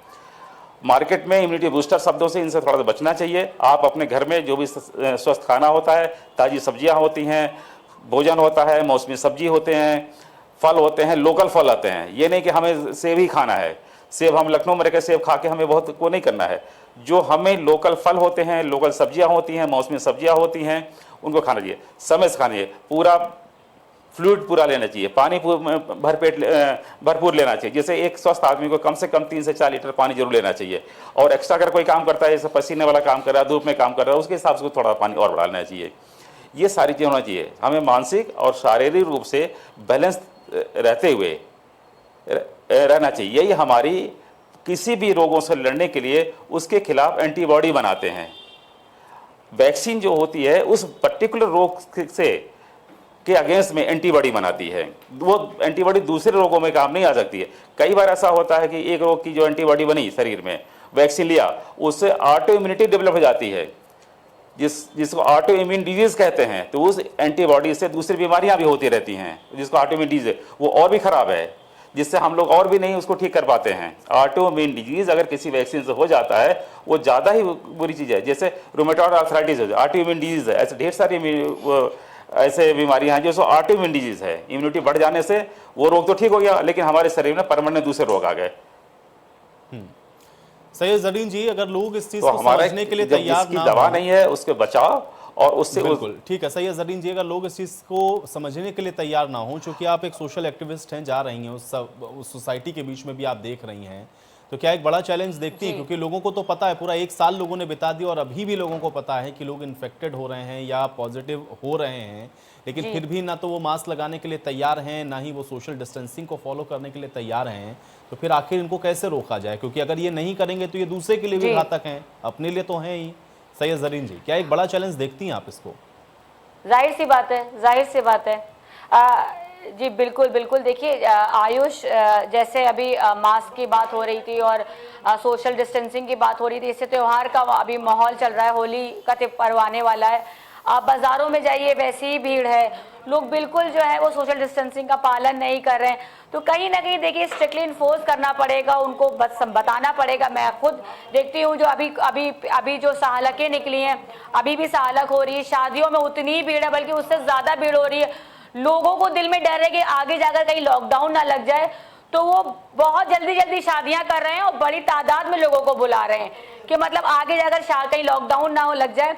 मार्केट में इम्यूनिटी बूस्टर शब्दों से इनसे थोड़ा सा बचना चाहिए। आप अपने घर में जो भी स्वस्थ खाना होता है, ताज़ी सब्जियां होती हैं, भोजन होता है, मौसमी सब्जी होते हैं, फल होते हैं, लोकल फल आते हैं। ये नहीं कि हमें सेब ही खाना है, सेब हम लखनऊ में रहकर सेब खा के हमें बहुत को नहीं करना है। जो हमें लोकल फल होते हैं, लोकल सब्जियां होती हैं, मौसमी सब्जियां होती हैं, उनको खाना चाहिए, समय से खाना चाहिए, पूरा फ्लूइड पूरा लेना चाहिए, पानी भरपूर लेना चाहिए। जैसे एक स्वस्थ आदमी को कम से कम 3 से 4 लीटर पानी जरूर लेना चाहिए। और एक्स्ट्रा अगर कोई काम करता है, जैसे पसीने वाला काम कर रहा है, धूप में काम कर रहा है, उसके हिसाब से थोड़ा पानी और बढ़ा लेना चाहिए। ये सारी चीज़ें होना चाहिए। हमें मानसिक और शारीरिक रूप से बैलेंस रहते हुए रहना चाहिए। यही हमारी किसी भी रोगों से लड़ने के लिए उसके खिलाफ एंटीबॉडी बनाते हैं। वैक्सीन जो होती है उस पर्टिकुलर रोग से के अगेंस्ट में एंटीबॉडी बनाती है। वो एंटीबॉडी दूसरे रोगों में काम नहीं आ सकती है। कई बार ऐसा होता है कि एक रोग की जो एंटीबॉडी बनी शरीर में, वैक्सीन लिया, उससे ऑटो इम्यूनिटी डेवलप हो जाती है, जिसको ऑटो इम्यून डिजीज कहते हैं। तो उस एंटीबॉडी से दूसरी बीमारियां भी होती रहती हैं, जिसको ऑटो इम्यून डिजीज, वो और भी खराब है, जिससे हम लोग और भी नहीं उसको ठीक कर पाते हैं। ऑटो इम्यून डिजीज अगर किसी वैक्सीन से हो जाता है वो ज़्यादा ही बुरी चीज़ है। जैसे रूमेटॉइड आर्थराइटिस है, ऑटो इम्यून डिजीज है, ऐसे ढेर सारी ऐसे बीमारियां हैं जो ऑटो इम्यून डिजीज है। इम्यूनिटी बढ़ जाने से वो रोग तो ठीक हो गया, लेकिन हमारे शरीर में परमानेंट दूसरे रोग आ गए। सैयद जरीन जी, अगर लोग इस चीज तो को हमारा समझने के लिए तैयार ना दवा नहीं है उसके बचाव और उससे बिल्कुल ठीक है। सैयद जरीन जी, अगर लोग इस चीज को समझने के लिए तैयार ना हो, चूंकि आप एक सोशल एक्टिविस्ट हैं, जा रही हैं उस सोसाइटी के बीच में भी आप देख रही हैं, तो क्या एक बड़ा चैलेंज देखती हैं? क्योंकि लोगों को तो पता है, पूरा एक साल लोगों ने बिता दिया और अभी भी लोगों को पता है कि लोग इन्फेक्टेड हो रहे हैं या पॉजिटिव हो रहे हैं, लेकिन फिर भी ना तो वो मास्क लगाने के लिए तैयार हैं, ना ही वो सोशल डिस्टेंसिंग को फॉलो करने के लिए तैयार हैं। तो फिर आखिर इनको कैसे रोका जाए? क्योंकि अगर ये नहीं करेंगे तो ये दूसरे के लिए भी घातक हैं, अपने लिए तो हैं ही। सैयद जरीन जी, क्या एक बड़ा चैलेंज देखती हैं आप इसको? जाहिर सी बात है, जाहिर सी बात है। जी बिल्कुल बिल्कुल। देखिए आयुष, जैसे अभी मास्क की बात हो रही थी और सोशल डिस्टेंसिंग की बात हो रही थी, इससे त्यौहार का अभी माहौल चल रहा है, होली का पर्व आने वाला है। आप बाजारों में जाइए, वैसी ही भीड़ है, लोग बिल्कुल जो है वो सोशल डिस्टेंसिंग का पालन नहीं कर रहे हैं। तो कहीं ना कहीं देखिए स्ट्रिक्टली इन्फोर्स करना पड़ेगा, उनको बताना पड़ेगा। मैं खुद देखती हूँ जो अभी जो सहालकें निकली हैं, अभी भी सहालक हो रही है, शादियों में उतनी ही भीड़ है, बल्कि उससे ज़्यादा भीड़ हो रही है। लोगों को दिल में डर है कि आगे जाकर कहीं लॉकडाउन ना लग जाए, तो वो बहुत जल्दी शादियां कर रहे हैं और बड़ी तादाद में लोगों को बुला रहे हैं कि मतलब आगे जाकर कहीं लॉकडाउन ना हो लग जाए।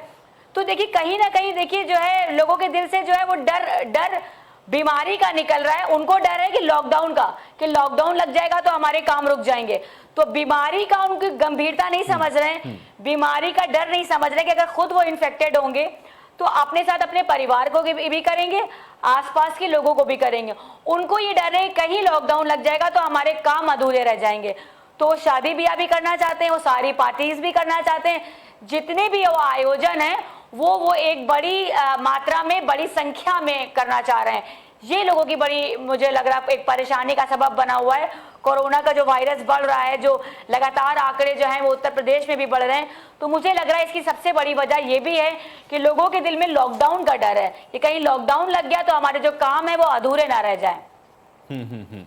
तो देखिए कहीं ना कहीं देखिए जो है लोगों के दिल से जो है वो डर बीमारी का निकल रहा है। उनको डर है कि लॉकडाउन का, कि लॉकडाउन लग जाएगा तो हमारे काम रुक जाएंगे। तो बीमारी का उनकी गंभीरता नहीं समझ रहे हैं, बीमारी का डर नहीं समझ रहे कि अगर खुद वो इन्फेक्टेड होंगे तो अपने साथ अपने परिवार को भी करेंगे, आसपास के लोगों को भी करेंगे। उनको ये डर है कहीं लॉकडाउन लग जाएगा तो हमारे काम अधूरे रह जाएंगे। तो शादी ब्याह भी करना चाहते हैं, वो सारी पार्टीज भी करना चाहते हैं, जितने भी वो आयोजन है वो एक बड़ी मात्रा में, बड़ी संख्या में करना चाह रहे हैं। ये लोगों की बड़ी, मुझे लग रहा है, एक परेशानी का सबब बना हुआ है। कोरोना का जो वायरस बढ़ रहा है, जो लगातार आंकड़े जो हैं वो उत्तर प्रदेश में भी बढ़ रहे हैं, तो मुझे लग रहा है इसकी सबसे बड़ी वजह ये भी है कि लोगों के दिल में लॉकडाउन का डर है कि कहीं लॉकडाउन लग गया तो हमारे जो काम है वो अधूरे ना रह जाए।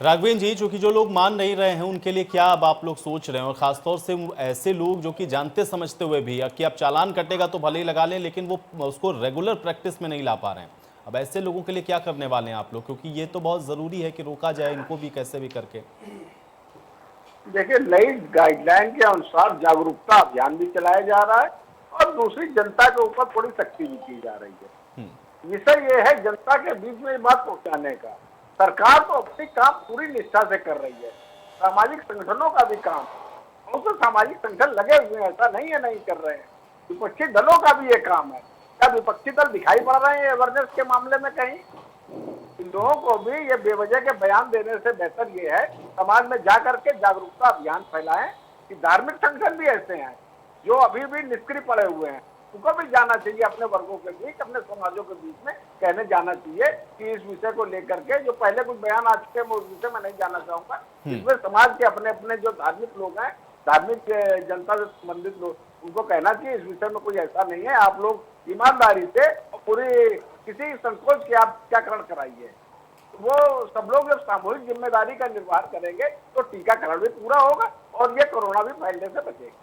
राघवेंद्र जी, चूंकि जो लोग मान नहीं रहे हैं उनके लिए क्या अब आप लोग सोच रहे हैं, और खासतौर से ऐसे लोग जो कि जानते समझते हुए भी कि अब चालान कटेगा तो भले ही लगा लें, लेकिन वो उसको रेगुलर प्रैक्टिस में नहीं ला पा रहे हैं, अब ऐसे लोगों के लिए क्या करने वाले हैं आप लोग? क्योंकि ये तो बहुत जरूरी है कि रोका जाए इनको भी कैसे भी करके। देखिए, नई गाइडलाइन के अनुसार जागरूकता अभियान भी चलाया जा रहा है और दूसरी जनता के ऊपर थोड़ी सख्ती भी की जा रही है। विषय ये है जनता के बीच में ये बात पहुंचाने का। सरकार तो अपनी काम पूरी निष्ठा से कर रही है, सामाजिक संगठनों का भी काम, और तो सामाजिक संगठन लगे हुए हैं, ऐसा नहीं है नहीं कर रहे हैं। विपक्षी दलों का भी ये काम है। क्या विपक्षी दल दिखाई पड़ रहे हैं अवेयरनेस के मामले में कहीं? इन लोगों को भी ये बेवजह के बयान देने से बेहतर ये है समाज में जा करके जागरूकता अभियान फैलाएं कि धार्मिक संगठन भी ऐसे हैं जो अभी भी निष्क्रिय पड़े हुए हैं, उनको भी जाना चाहिए, अपने वर्गों के बीच, अपने समाजों के बीच में कहने जाना चाहिए कि इस विषय को लेकर के जो पहले कुछ बयान आ चुके हैं मैं उस विषय में नहीं जाना चाहूंगा। इसमें समाज के अपने अपने जो धार्मिक लोग हैं, धार्मिक जनता से संबंधित लोग, उनको कहना चाहिए इस विषय में कोई ऐसा नहीं है, आप लोग ईमानदारी से और पूरी किसी संकोच के आप टीकाकरण कराइए। वो सब लोग जब सामूहिक जिम्मेदारी का निर्वाह करेंगे तो टीकाकरण भी पूरा होगा और ये कोरोना भी फैलने से बचेगा।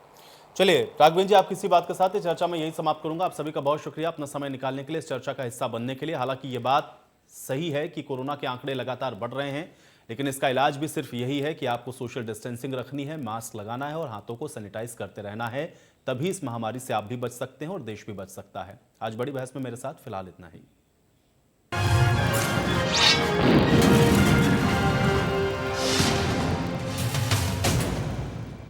चलिए राघवेंद्र जी, आप किसी बात के साथ इस चर्चा में यही समाप्त करूंगा। आप सभी का बहुत शुक्रिया अपना समय निकालने के लिए, इस चर्चा का हिस्सा बनने के लिए। हालांकि ये बात सही है कि कोरोना के आंकड़े लगातार बढ़ रहे हैं, लेकिन इसका इलाज भी सिर्फ यही है कि आपको सोशल डिस्टेंसिंग रखनी है, मास्क लगाना है और हाथों को सैनिटाइज करते रहना है। तभी इस महामारी से आप भी बच सकते हैं और देश भी बच सकता है। आज बड़ी बहस में मेरे साथ फिलहाल इतना ही।